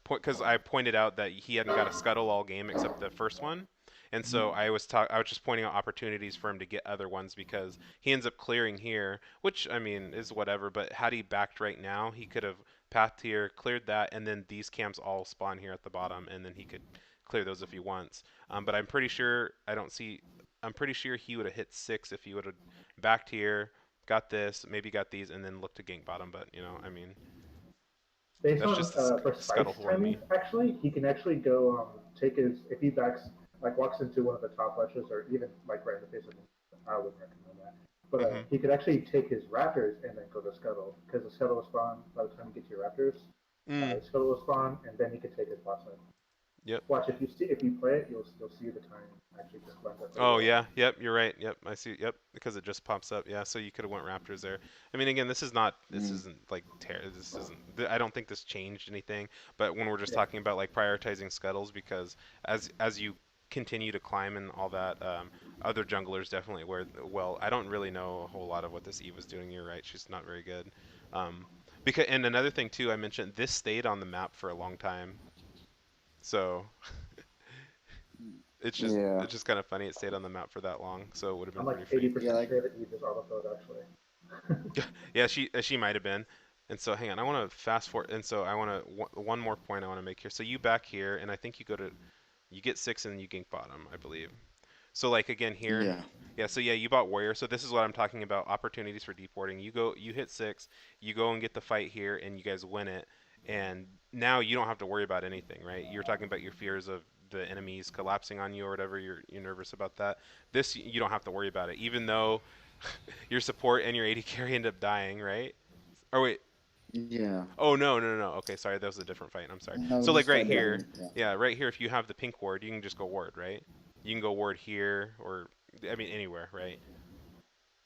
because I pointed out that he hadn't got a scuttle all game except the first one, and so Mhm. I was just pointing out opportunities for him to get other ones because he ends up clearing here, which I mean is whatever. But had he backed right now, he could have pathed here, cleared that, and then these camps all spawn here at the bottom, and then he could clear those if he wants. But I'm pretty sure I don't see. I'm pretty sure he would have hit 6 if he would have backed here, got this, maybe got these, and then look to gank bottom. But I mean, Based that's on just the for scuttle Spice for timing, me. actually, he can actually go take his if he backs like walks into one of the top ledges or even like right in the face of him. I wouldn't recommend that. But Hmm. he could actually take his raptors and then go to scuttle because the scuttle will spawn by the time you get to your raptors. Mm. The scuttle will spawn and then he can take his boss side. Yep. Watch if you play it, you'll see the time actually just lines up really Oh well. yeah. Yep. You're right. Yep. I see. Yep. Because it just pops up. Yeah. So you could have went Raptors there. I mean, again, this is not. This Mm. isn't like This isn't. I don't think this changed anything. But when we're just Yeah. talking about like prioritizing scuttles, because as you continue to climb and all that, other junglers definitely where. Well, I don't really know a whole lot of what this Eve was doing. You're right. She's not very good. Um, and another thing too, I mentioned this stayed on the map for a long time. So Yeah, it's just kind of funny it stayed on the map for that long. So it would have been I'm like pretty free. 80% yeah, like sure that he just autofilled actually. Yeah, she might have been. And so hang on, I want to fast forward. And so I want to one more point I want to make here. So you back here, and I think you get 6 and then you gank bottom, I believe. So like again here, yeah, yeah. So yeah, you bought warrior. So this is what I'm talking about. Opportunities for deep warding. You hit 6, you go and get the fight here, and you guys win it. And now you don't have to worry about anything, right? You're talking about your fears of the enemies collapsing on you or whatever. You're nervous about that. This you don't have to worry about it, even though your support and your AD carry end up dying, right? Or wait, yeah. oh no. Okay, sorry, that was a different fight. I'm sorry. No, So like this right fight Yeah. here, didn't. Yeah. yeah, right here. If you have the pink ward, you can just go ward, right? You can go ward here, or I mean anywhere, right?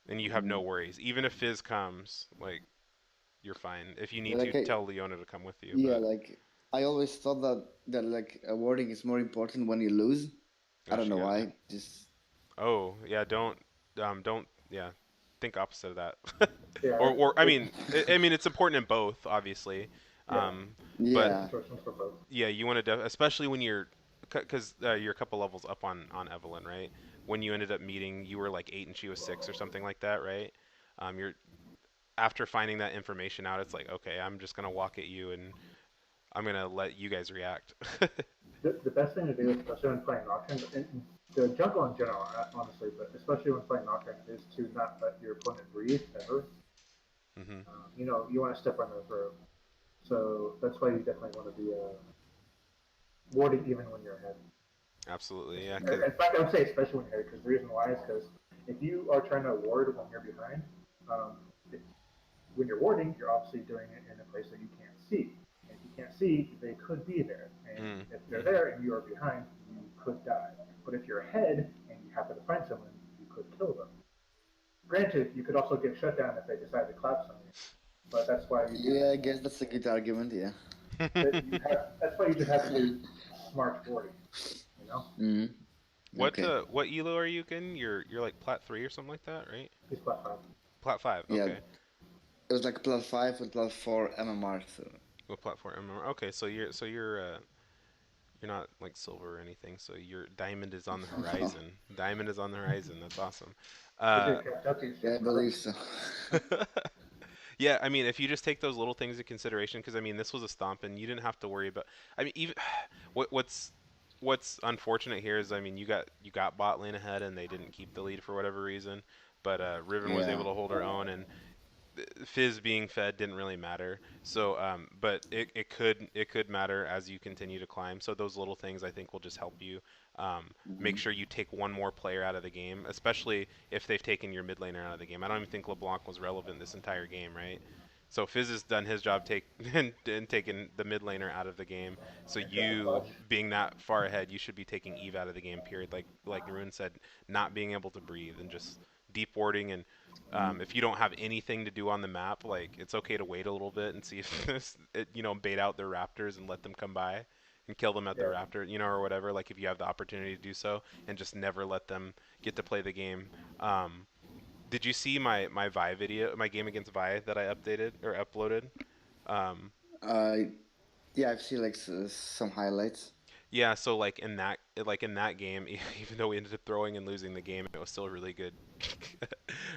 And you have Mm. no worries. Even if Fizz comes, like you're fine. If you Yeah, need to, tell Leona to come with you. yeah, But like I always thought that like awarding is more important when you lose. I oh, don't she know got it. why. Just Oh yeah, don't yeah, think opposite of that. Yeah. I mean, I mean it's important in both, obviously. Yeah. But Different yeah, situations for both. yeah, you want to, especially when because you're a couple levels up on Evelyn, right? When you ended up meeting, you were like 8 and she was 6 or something like that, right? You're after finding that information out, it's like okay, I'm just gonna walk at you and I'm gonna let you guys react. The best thing to do, especially when playing Nocturne, and the jungle in general, honestly, but especially when playing Nocturne, is to not let your opponent breathe ever. Hmm. You want to step on their throat. So that's why you definitely want to be warding even when you're ahead. Absolutely, yeah. Cause In fact, I would say especially when you're ahead, because the reason why is because if you are trying to ward when you're behind, um, it, when you're warding, you're obviously doing it in a place that you can't see. And if you can't see, they could be there. And if they're mm-hmm. there and you are behind, you could die. But if you're ahead and you happen to find someone, you could kill them. Granted, you could also get shut down if they decide to collapse on you. But that's why you just yeah. I guess that's a good argument. Yeah. that's why you just have to do smart warding. You know, Mm. Okay. What elo are you again? You're like plat 3 or something like that, right? he's flat five. Plat 5. Yeah, Okay. it was like +5 and +4 MMR. So What platform? Okay, so you're You're not like silver or anything, so your diamond is on the Oh, horizon. Diamond is on the horizon. That's awesome. We Uh, should catch up to each yeah, I other. believe so. yeah, I mean, if you just take those little things into consideration, because I mean, this was a stomp, and you didn't have to worry about. I mean, even what's unfortunate here is, I mean, you got bot lane ahead, and they didn't keep the lead for whatever reason, but Riven was able Yeah. to hold her own, and Fizz being fed didn't really matter. So, but it could matter as you continue to climb. So those little things I think will just help you make Hmm. sure you take one more player out of the game, especially if they've taken your mid laner out of the game. I don't even think LeBlanc was relevant this entire game, right? So Fizz has done his job take and taken the mid laner out of the game. So And got you clutch. being that far ahead, you should be taking Eve out of the game. Period. Like Narun said, not being able to breathe and just deep warding and if you don't have anything to do on the map, like it's okay to wait a little bit and see if bait out their raptors and let them come by and kill them at the Yeah. raptor, or whatever. Like if you have the opportunity to do so, and just never let them get to play the game. Um, did you see my Vi video, my game against Vi that I updated or uploaded? Um, Uh, yeah, I've seen like some highlights. Yeah, so like in that game, even though we ended up throwing and losing the game, it was still a really good.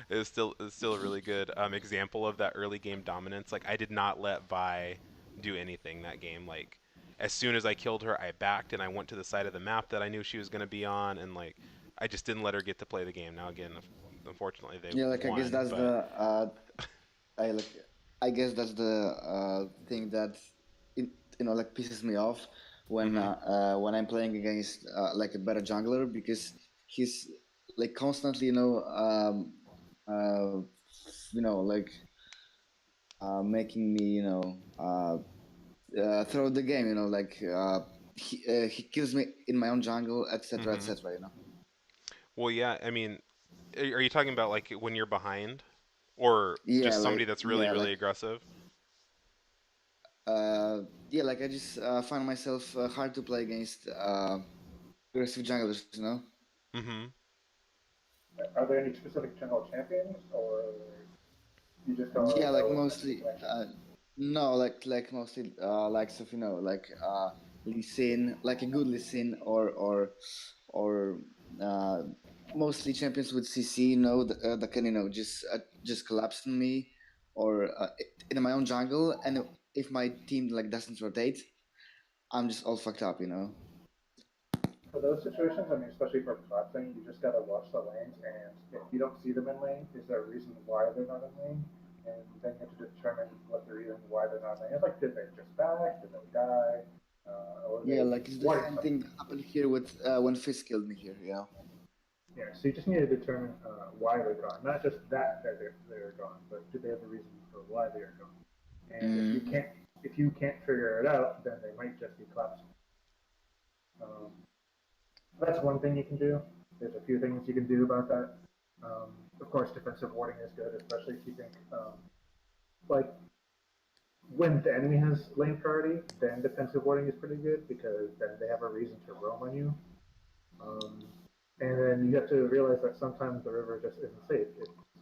It was still a really good example of that early game dominance. Like I did not let Vi do anything that game. Like as soon as I killed her, I backed and I went to the side of the map that I knew she was going to be on, and like I just didn't let her get to play the game. Now again, unfortunately, they Yeah, like I guess won, that's but the I like I guess that's the thing that in, like pisses me off mhm, when I'm playing against like a better jungler because he's like constantly uh, like making me throughout the game, he kills me in my own jungle, etc., mhm. etc. Well, yeah, I mean, are you talking about like when you're behind, or Yeah, just somebody that's really yeah, really aggressive? uh, like I just find myself hard to play against aggressive junglers. Mhm. Are there any specific general champions, or you just don't really Yeah, like know when to mostly. flank? No, like mostly likes of Lee Sin, like a good Lee Sin, or uh, mostly champions with CC, that can just collapse on me, or in my own jungle, and if my team like doesn't rotate, I'm just all fucked up. For those situations, I mean, especially for collapsing, you just gotta watch the lanes, and if you don't see them in lane, is there a reason why they're not in lane? And then you have to determine what the reason why they're not in lane is. Like, did they just back? Did they die? Or Yeah, they like it's the wipe same thing something? that happened here with when Fizz killed me here. Yeah, so you just need to determine why they're gone, not just that they're gone, but do they have a reason for why they are gone? And Mm, if you can't figure it out, then they might just be collapsing. Um, that's one thing you can do. There's a few things you can do about that. Of course, defensive warding is good, especially if you think like when the enemy has lane priority, then defensive warding is pretty good because then they have a reason to roam on you. Um, and then you have to realize that sometimes the river just isn't safe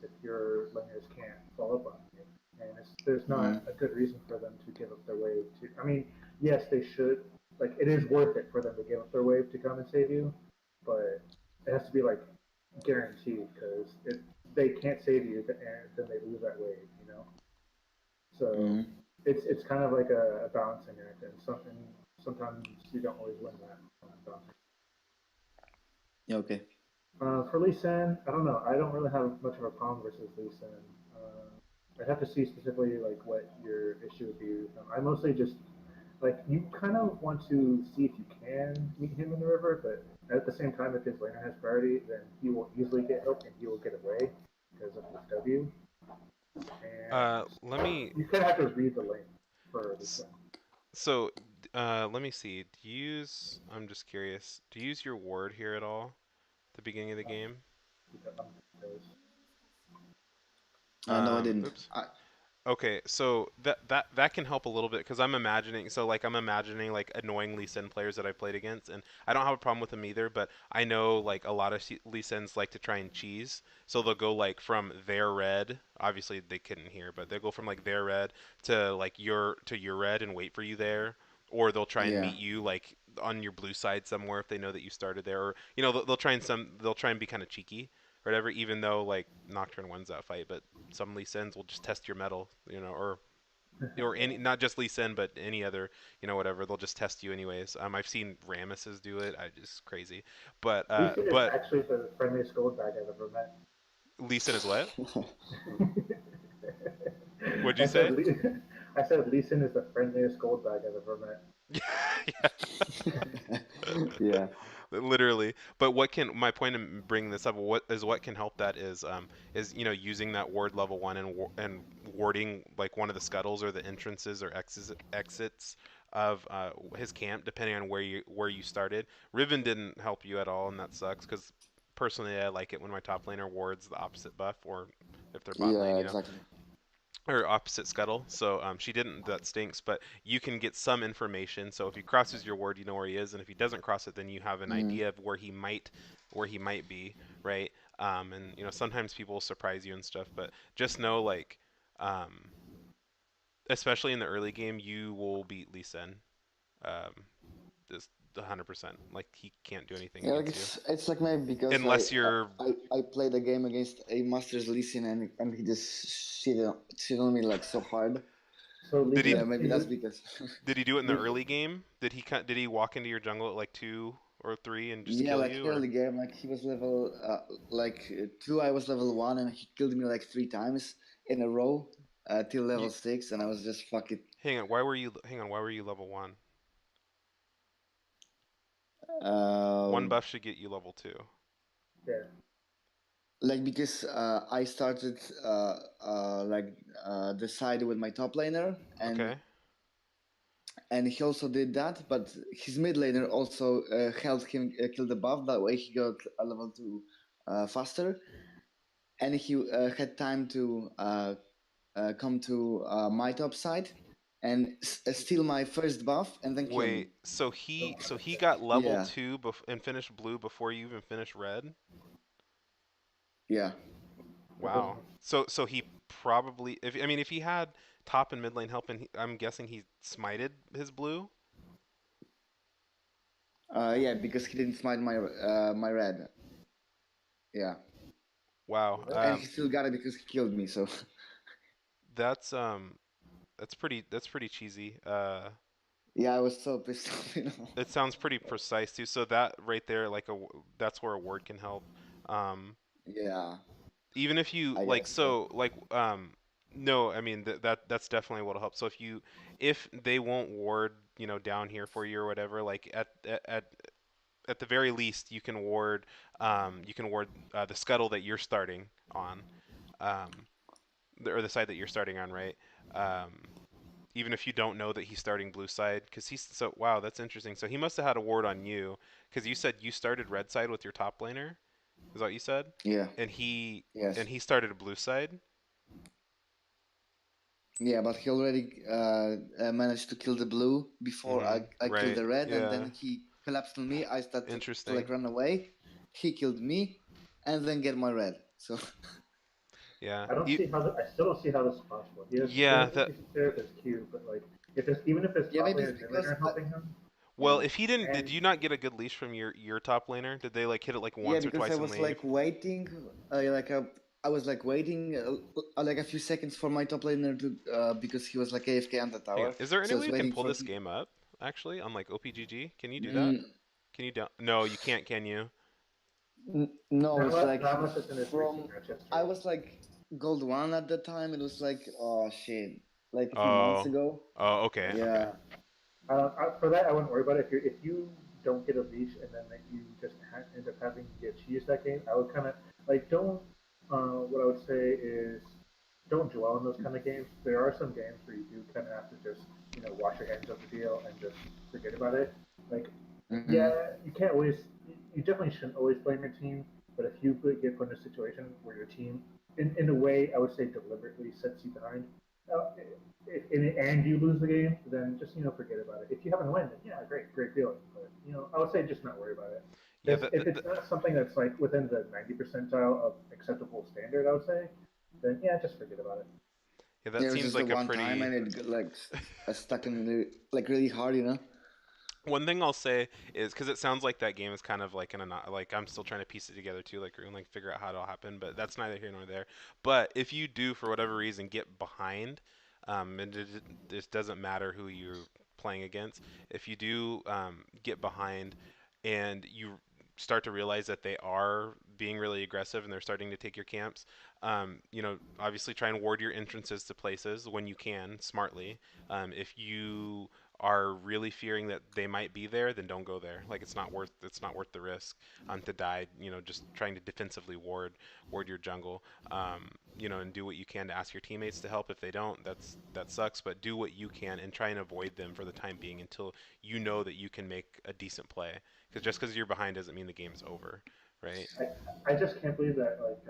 if your laners can't follow up on you. And there's not mm, a good reason for them to give up their wave to. I mean, yes, they should. Like, it is worth it for them to give up their wave to come and save you, but it has to be like guaranteed because if they can't save you, then they lose that wave. So mm. it's kind of like a balancing act, and sometimes you don't always win that balancing. Yeah, okay. For Lee Sin, I don't know. I don't really have much of a problem versus Lee Sin. I'd have to see specifically like what your issue would be with him. I mostly just like you kind of want to see if you can meet him in the river, but at the same time, if his laner has priority, then he will easily get hooked and he will get away because of his W. Let And me. you kind of have to read the lane for Lee s- Sin. So, let me see. Do you use? I'm just curious. Do you use your ward here at all at the beginning of the game? Because No, I didn't. Oops. Okay, so that can help a little bit because I'm imagining. So like I'm imagining like annoying Lee Sin players that I've played against, and I don't have a problem with them either. But I know like a lot of Lee Sins like to try and cheese, so they'll go like from their red. Obviously they couldn't hear, but they'll go from like their red to like your red and wait for you there, or they'll try and Yeah. meet you like on your blue side somewhere if they know that you started there, or they'll try and be kind of cheeky or whatever, even though like Nocturne wins that fight, but some Lee Sins will just test your metal, or any not just Lee Sin but any other whatever, they'll just test you anyways. I've seen Ramesses do it. I just crazy, but Lee Sin is actually the friendliest gold bag I've ever met. Lee Sin is what? What'd you I said say? I said Lee Sin is the friendliest gold bag I've ever met. Yeah. Yeah. Literally. But what can my point in bringing this up? What can help that is using that ward level one and warding like one of the scuttles or the entrances or exits of his camp, depending on where you started. Riven didn't help you at all, and that sucks because personally I like it when my top laner wards the opposite buff, or if they're bot lane, Yeah, exactly. or opposite scuttle. So she didn't. That stinks. But you can get some information. So if he crosses your ward, you know where he is, and if he doesn't cross it, then you have an Mm. idea of where he might be, right? And sometimes people will surprise you and stuff. But just know, like, um, especially in the early game, you will beat Lee Sin. Um, just 100%. Like he can't do anything Yeah, like against you it's like maybe because unless you're. I played a game against a Masters Lee Sin and he just shit on me like so hard. So Did Lee he Yeah, Sin, maybe that's because. did he do it in the Lee, early game? Did he walk into your jungle at like 2 or 3 and just Yeah, kill like you, or? early game, like he was level two, I was level one, and he killed me like three times in a row till You, level six, and I was just fuck it. hang on, why were you? Hang on, why were you level 1? One Um, buff should get you level 2. yeah. like because I started the side with my top laner, Okay. and he also did that, but his mid laner also helped him kill the buff. That way, he got a level two faster, and he had time to come to my top side and steal my first buff and then kill me. Wait, so he got level Yeah, 2 and finished blue before you even finished red? yeah. That doesn't Wow. So he probably if he had top and mid lane help, and I'm guessing he smited his blue. Yeah, because he didn't smite my red. Yeah, Wow. and he still got it because he killed me. So That's pretty cheesy. yeah, I was so pissed off, you know. It sounds pretty precise too. So that right there, like that's where a word can help. Um, Yeah, even if you I like guess so. so like no, I mean that's definitely what'll help. So if they won't ward down here for you or whatever, like at the very least you can ward the scuttle that you're starting on, um or the side that you're starting on, right? um Even if you don't know that he's starting blue side, because he's so wow, that's interesting. So he must have had a ward on you, because you said you started red side with your top laner. Is that what you said? Yeah, And he yes, and he started a blue side. yeah, but he already managed to kill the blue before I killed Right. the red, and Yeah. then he collapsed on me. I started to like Interesting. run away. He killed me, and then get my red. So Yeah. I don't see how I still don't see how this is possible. He has Yeah. a decent share of his Q, but like if his, even if his yeah, top maybe laner it's and mid because laner are helping him, Well, yeah. if he didn't, did and you not get a good leash from your top laner? Did they like hit it like Yeah, once or because I twice and was leave? like waiting, I was like waiting like a few seconds for my top laner to because he was like AFK on the Hang on. tower, Is there any so I way was you can waiting pull for this him. game up actually on like OPGG? Can you do that? Mm, Can you down? No, you can't. Can you? no, it's like not unless it's in his recent from match I history. was like gold one at the time. It was like oh shit, like a few months Oh. ago. Oh. Okay. Okay. Yeah. For that, I wouldn't worry about it. If you don't get a leash and then that you just end up having to get cheese that game, I would kind of like don't. What I would say is don't dwell on those kind of games. There are some games where you do kind of have to just wash your hands of the deal and just forget about it. Like Hmm. yeah, you can't always. You definitely shouldn't always blame your team. But if you get put in a situation where your team, in a way, I would say deliberately sets you behind, uh, and you lose the game, then just forget about it. If you happen to win, then yeah, great feeling. But I would say just not worry about it. Yeah. Because if it's not something that's like within the 90 percentile of acceptable standard, I would say, then yeah, just forget about it. Yeah. That Yeah, it was seems just the like a one time, pretty. and it got like stuck in the, like really hard, you know. One thing I'll say is because it sounds like that game is kind of like like I'm still trying to piece it together too, like and like figure out how it'll happen, but that's neither here nor there. But if you do for whatever reason get behind, and it doesn't matter who you're playing against. If you do get behind and you start to realize that they are being really aggressive and they're starting to take your camps, obviously try and ward your entrances to places when you can smartly. If you are really fearing that they might be there, then don't go there. Like it's not worth the risk to die. Just trying to defensively ward your jungle. And do what you can to ask your teammates to help. If they don't, that sucks. But do what you can and try and avoid them for the time being until you know that you can make a decent play. Because just because you're behind doesn't mean the game's over, right? I just can't believe that like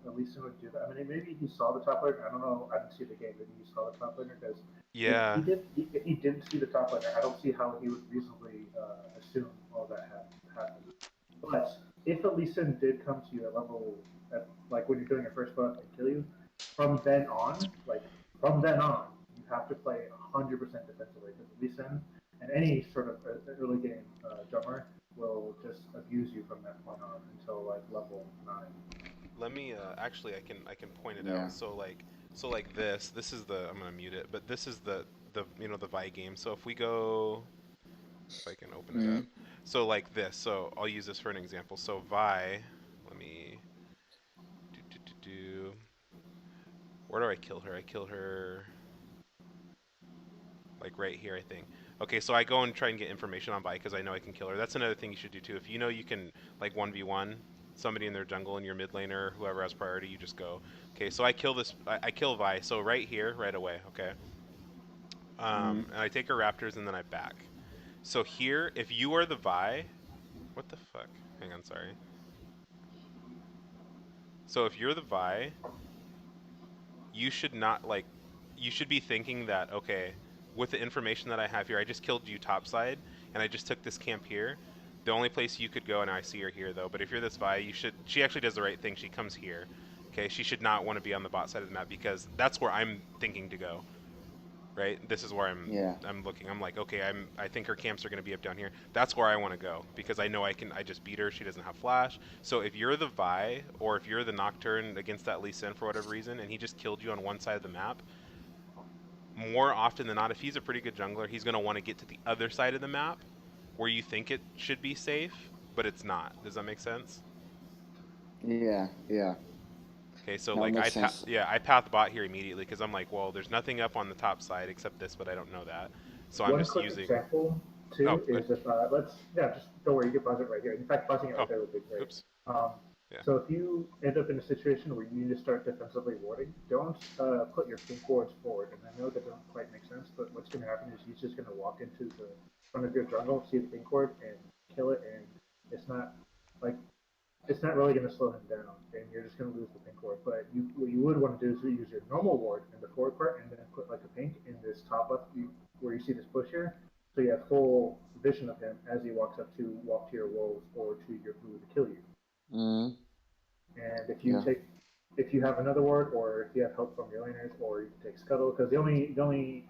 Elisa would do that. I mean, maybe he saw the top laner. I don't know. I didn't see the game. Maybe he saw the top laner because Yeah. if he didn't see the top laner, I don't see how he would reasonably assume all that happened. But if Elisa did come to you at level, like when you're doing your first buff and kill you, from then on, you have to play 100% defensively because Elisa and any sort of early game jumper will just abuse you from that point on until like level 9. Let me actually I can point it Yeah. out. So like this is the I'm gonna mute it, but this is the Vi game. So if we go, if I can open it Mm-hmm. up. So like this. So I'll use this for an example. So Vi, let me do. Where do I kill her? I kill her like right here, I think. Okay, so I go and try and get information on Vi because I know I can kill her. That's another thing you should do too. If you know you can like 1v1 somebody in their jungle and your mid laner, whoever has priority, you just go. Okay, so I kill this. I kill Vi. So right here, right away. Okay. Mm-hmm. And I take her raptors and then I back. So here, if you are the Vi, what the fuck? Hang on, sorry. So if you're the Vi, you should not like you should be thinking that okay, with the information that I have here, I just killed you topside and I just took this camp here. The only place you could go, and I see her here though, but if you're this Vi, you should she actually does the right thing. She comes here. Okay, she should not want to be on the bot side of the map because that's where I'm thinking to go. Right? This is where Yeah. I'm looking. I'm like, okay, I think her camps are going to be up down here. That's where I want to go because I know I just beat her. She doesn't have flash. So if you're the Vi or if you're the Nocturne against that Lee Sin for whatever reason and he just killed you on one side of the map, more often than not if he's a pretty good jungler, he's going to want to get to the other side of the map where you think it should be safe, but it's not. Does that make sense? Yeah. Yeah. Okay, so Now it like makes sense. I path bot here immediately because I'm like, well, there's nothing up on the top side except this, but I don't know that. So I'm One just quick using. example Oh, too good. is if just don't worry, you can buzz it right here. In fact, buzzing it Oh, right there would be great. oops. Um, Yeah. so if you end up in a situation where you need to start defensively warding, don't put your pink wards forward. And I know that doesn't quite make sense, but what's going to happen is he's just going to walk into the front of your jungle, see the pink ward, and kill it. And it's not like it's not really going to slow him down, and you're just going to lose the pink ward. But what you would want to do is use your normal ward in the forward part, and then put like a pink in this top left where you see this bush here, so you have full vision of him as he walk to your wolves or to your blue to kill you. Mm-hmm. And Yeah. if you have another ward, or if you have help from your laners, or you can take scuttle, because the only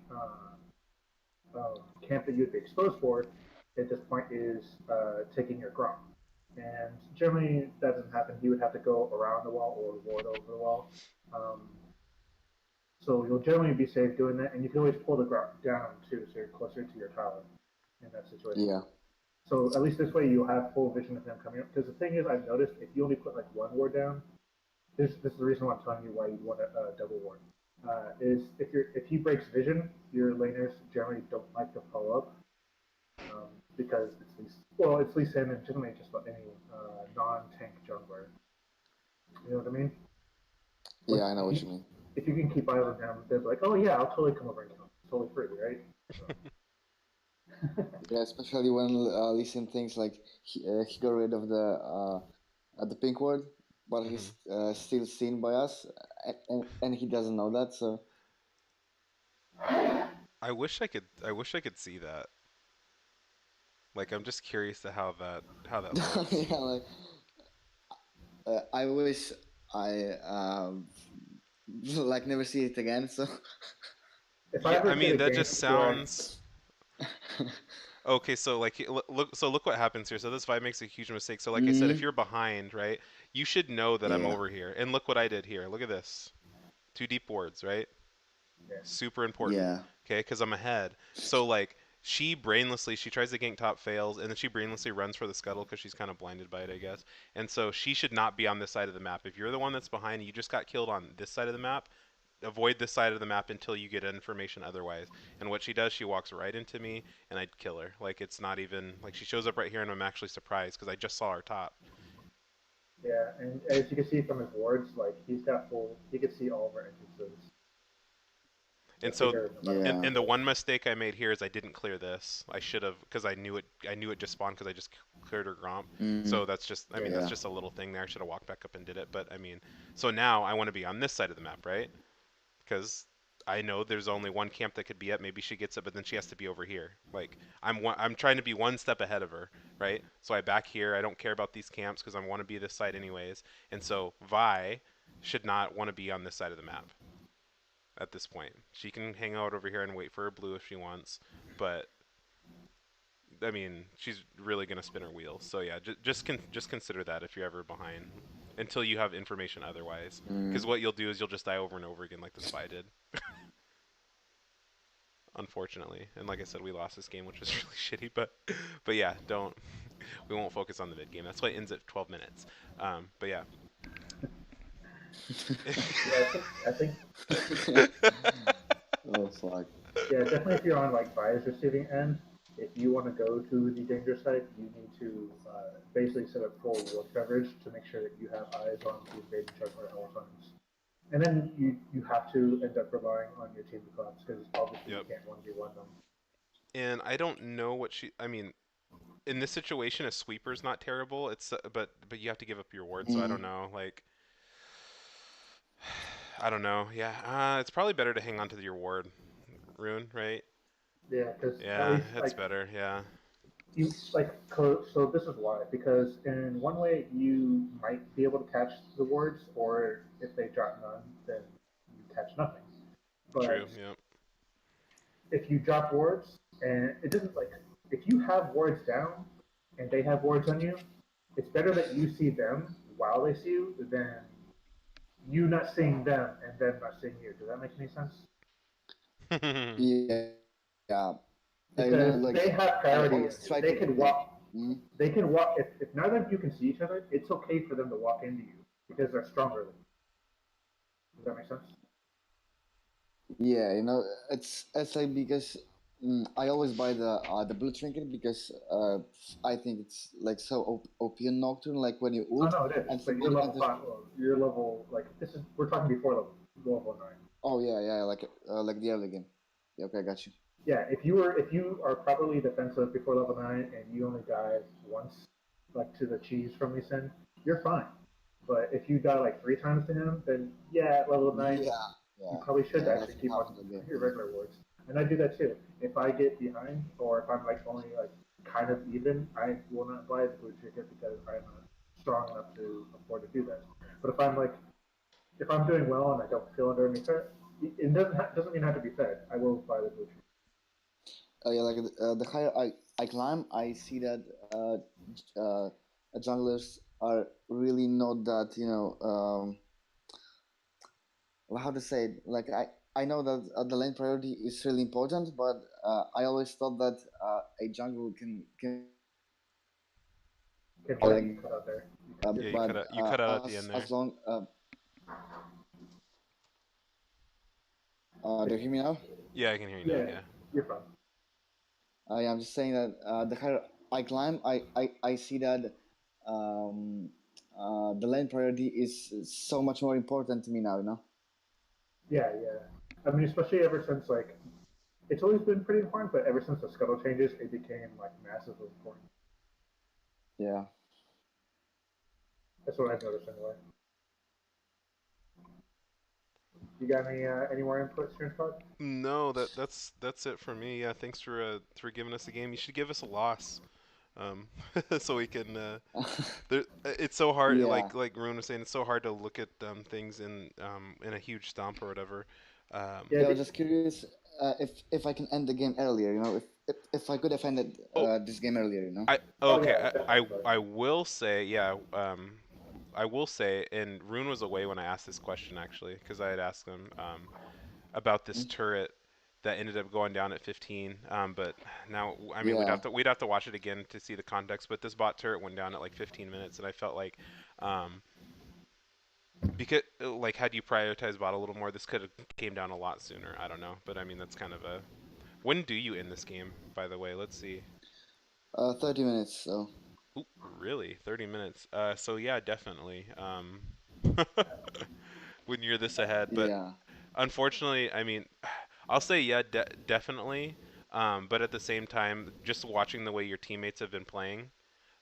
camp that you'd be exposed for at this point is taking your Grom. And generally, that doesn't happen. He would have to go around the wall or ward over the wall. Um, so you'll generally be safe doing that, and you can always pull the Grom down too, so you're closer to your tower in that situation. Yeah. So at least this way you'll have full vision of him coming up. Because the thing is, I've noticed if you only put like one ward down, this is the reason why I'm telling you why you want a double ward. Is if he breaks vision, your laners generally don't like to follow up because it's Lee Sin and generally just about any non-tank jungler. You know what I mean? Like Yeah. I know what you mean. if you can keep eyes on him, they're like, oh yeah, I'll totally come over and kill him. It's totally free, right? So. Yeah, especially when Lee thinks like he got rid of the pink word, but Hmm. he's still seen by us, and he doesn't know that. So I wish I could see that. Like I'm just curious to how that looks. yeah, like I wish I like never see it again. So If I Yeah, ever I get mean a that game just where I sounds. Okay, so like look what happens here. So this vibe makes a huge mistake. So like I said, if Mm, you're behind, right, you should know that I'm yeah. over here. And look what I did here. Look at this. Two deep boards, right? Yeah. Super important. Yeah. Okay, because I'm ahead. So like she tries to gank top, fails, and then she brainlessly runs for the scuttle because she's kind of blinded by it, I guess. And so she should not be on this side of the map. If you're the one that's behind, you just got killed on this side of the map. Avoid this side of the map until you get information otherwise. And what she does, she walks right into me, and I'd kill her. Like it's not even like she shows up right here, and I'm actually surprised because I just saw her top. Yeah, and as you can see from his words, like he's got full, he can see all of our entrances. And You'll see so, her no matter Yeah. what and you the do. one mistake I made here is I didn't clear this. I should have because I knew it. I knew it just spawned because I just cleared her Gromp. Mm, So that's just. I mean, Yeah. that's yeah. just a little thing there. I should have walked back up and did it. But I mean, so now I want to be on this side of the map, right? Because I know there's only one camp that could be at. Maybe she gets it, but then she has to be over here. Like I'm trying to be one step ahead of her, right? So I back here. I don't care about these camps because I want to be this side anyways. And so Vi should not want to be on this side of the map at this point. She can hang out over here and wait for her blue if she wants, but I mean, she's really gonna spin her wheels. So yeah, just consider that if you're ever behind until you have information otherwise. Because Mm, what you'll do is you'll just die over and over again like the spy did. Unfortunately, and like I said, we lost this game, which was really shitty. But yeah, don't we won't focus on the mid game. That's why it ends at 12 minutes. But yeah. Yeah, I think, oh fuck. yeah, definitely if you're on like bias receiving end, if you want to go to the danger site, you need to basically set up full ward coverage to make sure that you have eyes on the invading juggler at all times. And then you have to end up relying on your team to collapse because obviously you Yep. can't 1v1 them. And I don't know what she. I mean, in this situation, a sweeper's not terrible. It's but you have to give up your ward, so I don't Mm, know. Like I don't know. Yeah, it's probably better to hang on to your ward, Rune, right? Yeah, because at Yeah, least it's like better. Yeah, you like so this is why because in one way you might be able to catch the wards or if they drop none then you catch nothing true. but Yep. if you drop wards and it doesn't like if you have wards down and they have wards on you it's better that you see them while they see you than you not seeing them and them not seeing you. Does that make any sense? yeah. Yeah. Because Like they have I priority always and try they to. can Yeah. walk. Mm, They can walk if neither of you can see each other. It's okay for them to walk into you because they're stronger than you. Does that make sense? yeah. It's like because I always buy the blue trinket because I think it's like so OP and Nocturne. Like when you Oh ult no, it is. and But you're somebody level enters. five. You're level like this is. We're talking before level nine. Oh yeah, yeah. Like the early game. Yeah, okay, I got you. Yeah, if you are properly defensive before level nine and you only die once, like to the cheese from Lee Sin, you're fine. But if you die like three times to him, then yeah, at level nine Yeah, you yeah, probably should yeah. actually That's what keep on happened again. your regular wards. And I do that too. If I get behind or if I'm like only like kind of even, I will not buy the blue ticket because I'm not strong enough to afford to do that. But if I'm doing well and I don't feel under any threat, it doesn't mean I have to be fed. I will buy the blue ticket. Yeah, like the higher I climb, I see that junglers are really not that how to say it. Like I know that the lane priority is really important, but I always thought that a jungle can Can what you like cut out there? You cut, you're Yeah, cutting but out. you cut out at the end as there. long do If, you hear me now? Yeah, I can hear you now. yeah, Yeah. you're fine. I'm just saying that the higher I climb, I see that um, the lane priority is so much more important to me now. You know? Yeah, yeah. I mean, especially ever since like it's always been pretty important, but ever since the scuttle changes, it became like massively important. Yeah. That's what I've noticed anyway. You got any more input, Stream Spot? No, that's it for me. Yeah, thanks for giving us a game. You should give us a loss, um, so we can. It's so hard. Yeah. Like Rune was saying, it's so hard to look at things in a huge stomp or whatever. Yeah, Yeah, I was just curious if I can end the game earlier. You know, if I could have ended Oh, this game earlier, Oh okay. yeah, definitely. I will say, yeah. I will say, and Rune was away when I asked this question actually, because I had asked him about this Mhm. turret that ended up going down at 15. But now, I mean, Yeah. we'd have to watch it again to see the context. But this bot turret went down at like 15 minutes, and I felt like, um, because like had you prioritized bot a little more, this could have came down a lot sooner. I don't know, but I mean that's kind of a. When do you end this game, by the way? Let's see. 30 minutes. So Ooh, really? 30 minutes. So yeah, definitely. When you're this ahead, but yeah, unfortunately, I mean, I'll say yeah, definitely. But at the same time, just watching the way your teammates have been playing,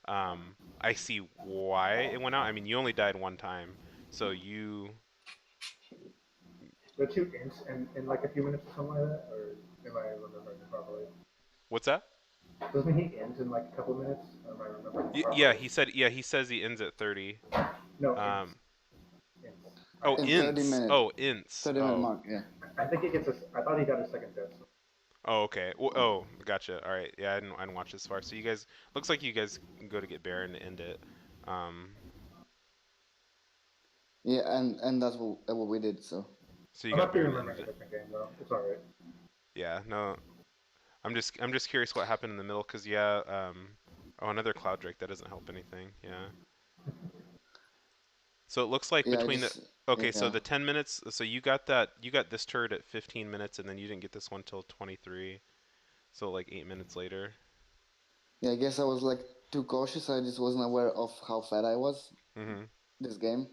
I see why it went out. I mean, you only died one time, so you. The two ints in like a few minutes or something like that, or am I remembering properly? What's that? Doesn't he end in like a couple minutes? Or am I remembering Yeah, properly? he said. Yeah, he says he ends at 30. No, ints. Um. Ints. Oh, in 30 ints. minute, Oh, ints. 30-minute Oh. mark. Yeah, I think he gets a. I thought he got a second death. Oh, okay. Oh, gotcha. All right. Yeah, I didn't watch this far. So you guys, looks like you guys go to get Baron to end it. Um, yeah, and that's what we did. So so you I got might be Baron to remembering end a it. different game though. It's alright. Yeah. No, I'm just curious what happened in the middle, cause yeah. Oh, another Cloud Drake. That doesn't help anything. Yeah. So it looks like yeah, I between the. just Okay, so yeah, the 10 minutes. So you got that. You got this turret at 15 minutes, and then you didn't get this one till 23. So like 8 minutes later. yeah. I guess I was like too cautious. I just wasn't aware of how fat I was Mhm. this game.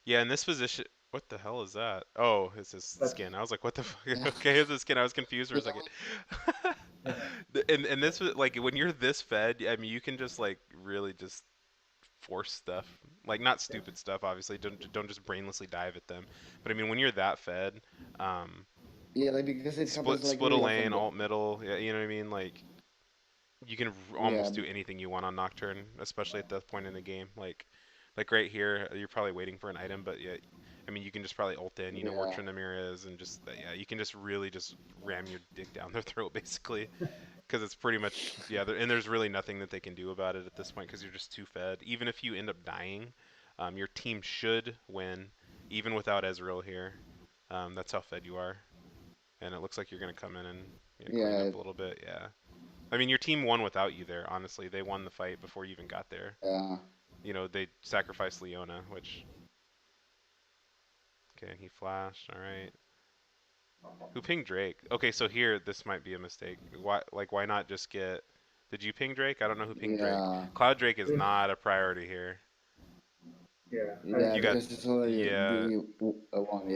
Yeah, in this position, what the hell is that? Oh, it's his That's skin. I was like, what the fuck? Yeah, Okay, it's his skin. I was confused for a yeah, second. yeah. And this was like when you're this fed, I mean, you can just like really just force stuff, like not Yeah. stupid stuff. Obviously, don't just brainlessly dive at them. But I mean, when you're that fed, um, yeah. Like because it happens like split a really often. lane, alt middle. Yeah, you know what I mean? Like you can Yeah, almost do anything you want on Nocturne, especially at that point in the game. Like right here, you're probably waiting for an item, but yeah, I mean, you can just probably ult in. You know where yeah, Tryndamere is, and just yeah, you can just really just ram your dick down their throat basically, because it's pretty much yeah. And there's really nothing that they can do about it at this point because you're just too fed. Even if you end up dying, your team should win, even without Ezreal here. That's how fed you are, and it looks like you're gonna come in and clean yeah, up a little bit. Yeah. I mean, your team won without you there. Honestly, they won the fight before you even got there. yeah, You know, they sacrificed Leona, which okay, he flashed. All right. Who pinged Drake? Okay, so here this might be a mistake. Why not just get? Did you ping Drake? I don't know who pinged Drake. yeah, Cloud Drake is not a priority here. Yeah. I yeah. didn't You think got Because it's already yeah, one.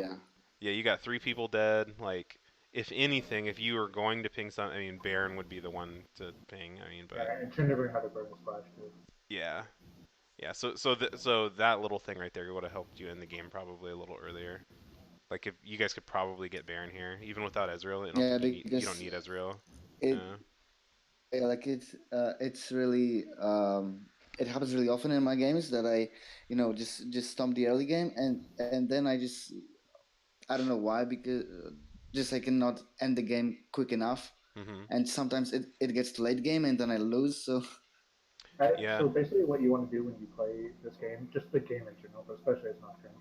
Yeah, you got three people dead. Like if anything, if you were going to ping some, I mean Baron would be the one to ping. I mean, but yeah, and Trin never had a burn splash too. yeah. Yeah, so that little thing right there would have helped you in the game probably a little earlier. Like if you guys could probably get Baron here, even without Ezreal. I don't yeah. think you don't Because need Ezreal. it Yeah. yeah, like it's really it happens really often in my games that I just stomp the early game and then I just I don't know why because just I cannot end the game quick enough Mhm. and sometimes it gets to late game and then I lose so Yeah. So basically, what you want to do when you play this game, just the game in general, but especially as Nocturne,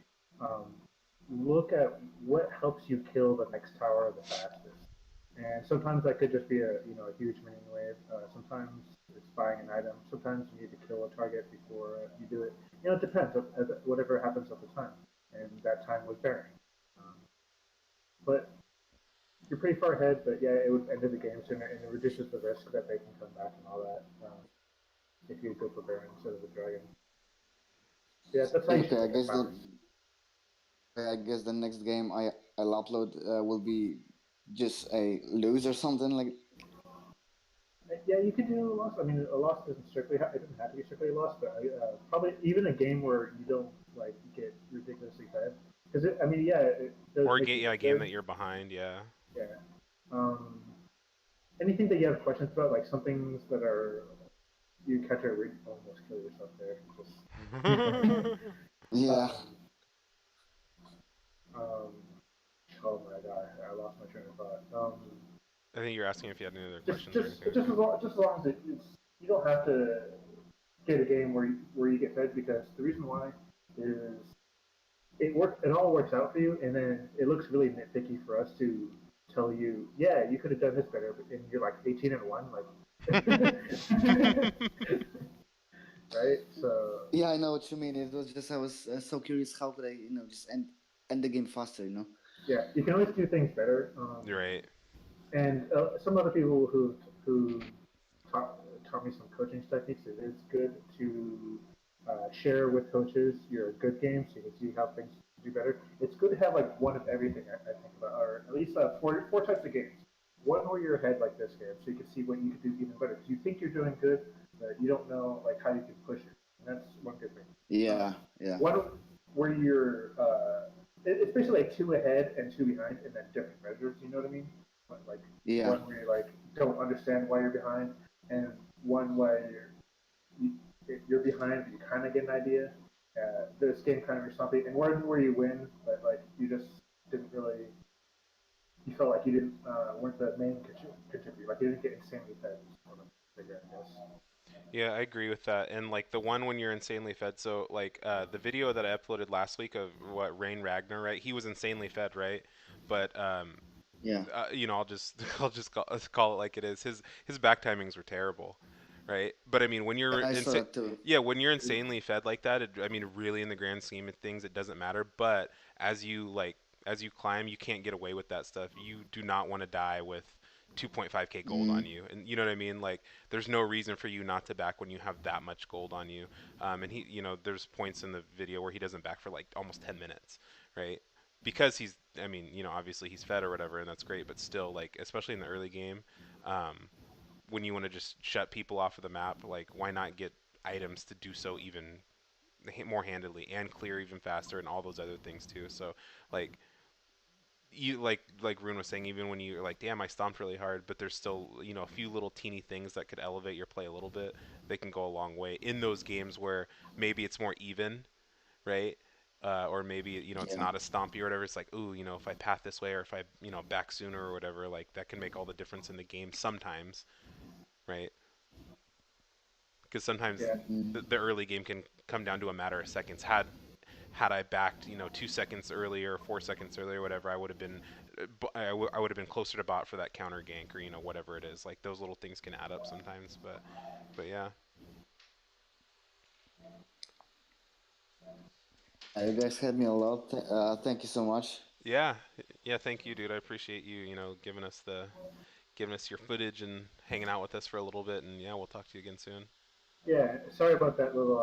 look at what helps you kill the next tower the fastest. And sometimes that could just be a huge minion wave. Sometimes it's buying an item. Sometimes you need to kill a target before you do it. It depends. Whatever happens at the time, and that time was Baron. Um, but you're pretty far ahead. But yeah, it would end the game sooner, and it reduces the risk that they can come back and all that. If you go for Baron instead of the dragon. Yeah, that's how you should okay play it, if I were I guess the next game I'll upload will be just a lose or something like Yeah, you could do a loss. I mean, a loss doesn't strictly it doesn't have to be strictly a loss, but probably even a game where you don't like get ridiculously fed. Because I mean, yeah, it does Or make you a look game good. that you're behind. Yeah. Yeah. Um, anything that you have questions about, like some things that are you catch a almost kill yourself there. Just yeah um, um, oh my god, I lost my train of thought. I think you're asking if you had any other Just questions or just anything like just that. as long as it's you don't have to get a game where you get fed because the reason why is it all works out for you and then it looks really nitpicky for us to tell you yeah you could have done this better but and you're like 18 and 1 like right so Yeah, I know what you mean. It was just I was so curious. How could I, just end the game faster? yeah you can always do things better Right. and some other people who taught, taught me some coaching techniques. It is good to share with coaches your good games so you can see how things do better. It's good to have like one of everything. I think about, or at least four types of games. One where you're ahead like this game, so you can see what you could do even better. Because you think you're doing good, but you don't know like how you can push it. And that's one good thing. Yeah, yeah, One where you're it's basically like two ahead and two behind, and then different measures. You know what I mean? Like yeah. one where you like don't understand why you're behind, and one where you, you're behind, but you kind of get an idea. This game kind of or something, and one where you win, but like you just didn't really. You felt like you didn't weren't the main contributor. Like you didn't get insanely fed. Sort of figure, I guess. Yeah, I agree with that. And like the one when you're insanely fed, so like the video that I uploaded last week of what Rain Ragnar, right? He was insanely fed, right? But Yeah, I'll just call it like it is. His back timings were terrible, right? But I mean, yeah, I saw that too. yeah, when you're insanely fed like that, I mean, really in the grand scheme of things, it doesn't matter. But as you like as you climb, you can't get away with that stuff. You do not want to die with 2.5k gold on Mm, you, and you know what I mean. Like, there's no reason for you not to back when you have that much gold on you. And there's points in the video where he doesn't back for like almost 10 minutes, right? Because I mean, obviously he's fed or whatever, and that's great. But still, like, especially in the early game, um, when you want to just shut people off of the map, like, why not get items to do so even more handedly and clear even faster and all those other things too. So, like, you like Rune was saying, even when you're like, damn, I stomped really hard, but there's still a few little teeny things that could elevate your play a little bit. They can go a long way in those games where maybe it's more even, right? Or maybe it's yeah. not a stompy or whatever. It's like, ooh, if I path this way or if I back sooner or whatever, like that can make all the difference in the game sometimes, right? Because sometimes Yeah, the early game can come down to a matter of seconds. Had I backed 2 seconds earlier, 4 seconds earlier, whatever, I would have been I would have been closer to bot for that counter gank or whatever it is. Like those little things can add up sometimes, but yeah. You guys had me a lot. Thank you so much. Yeah, yeah. Thank you, dude. I appreciate you, giving us your footage and hanging out with us for a little bit. And yeah, we'll talk to you again soon. yeah. Sorry about that little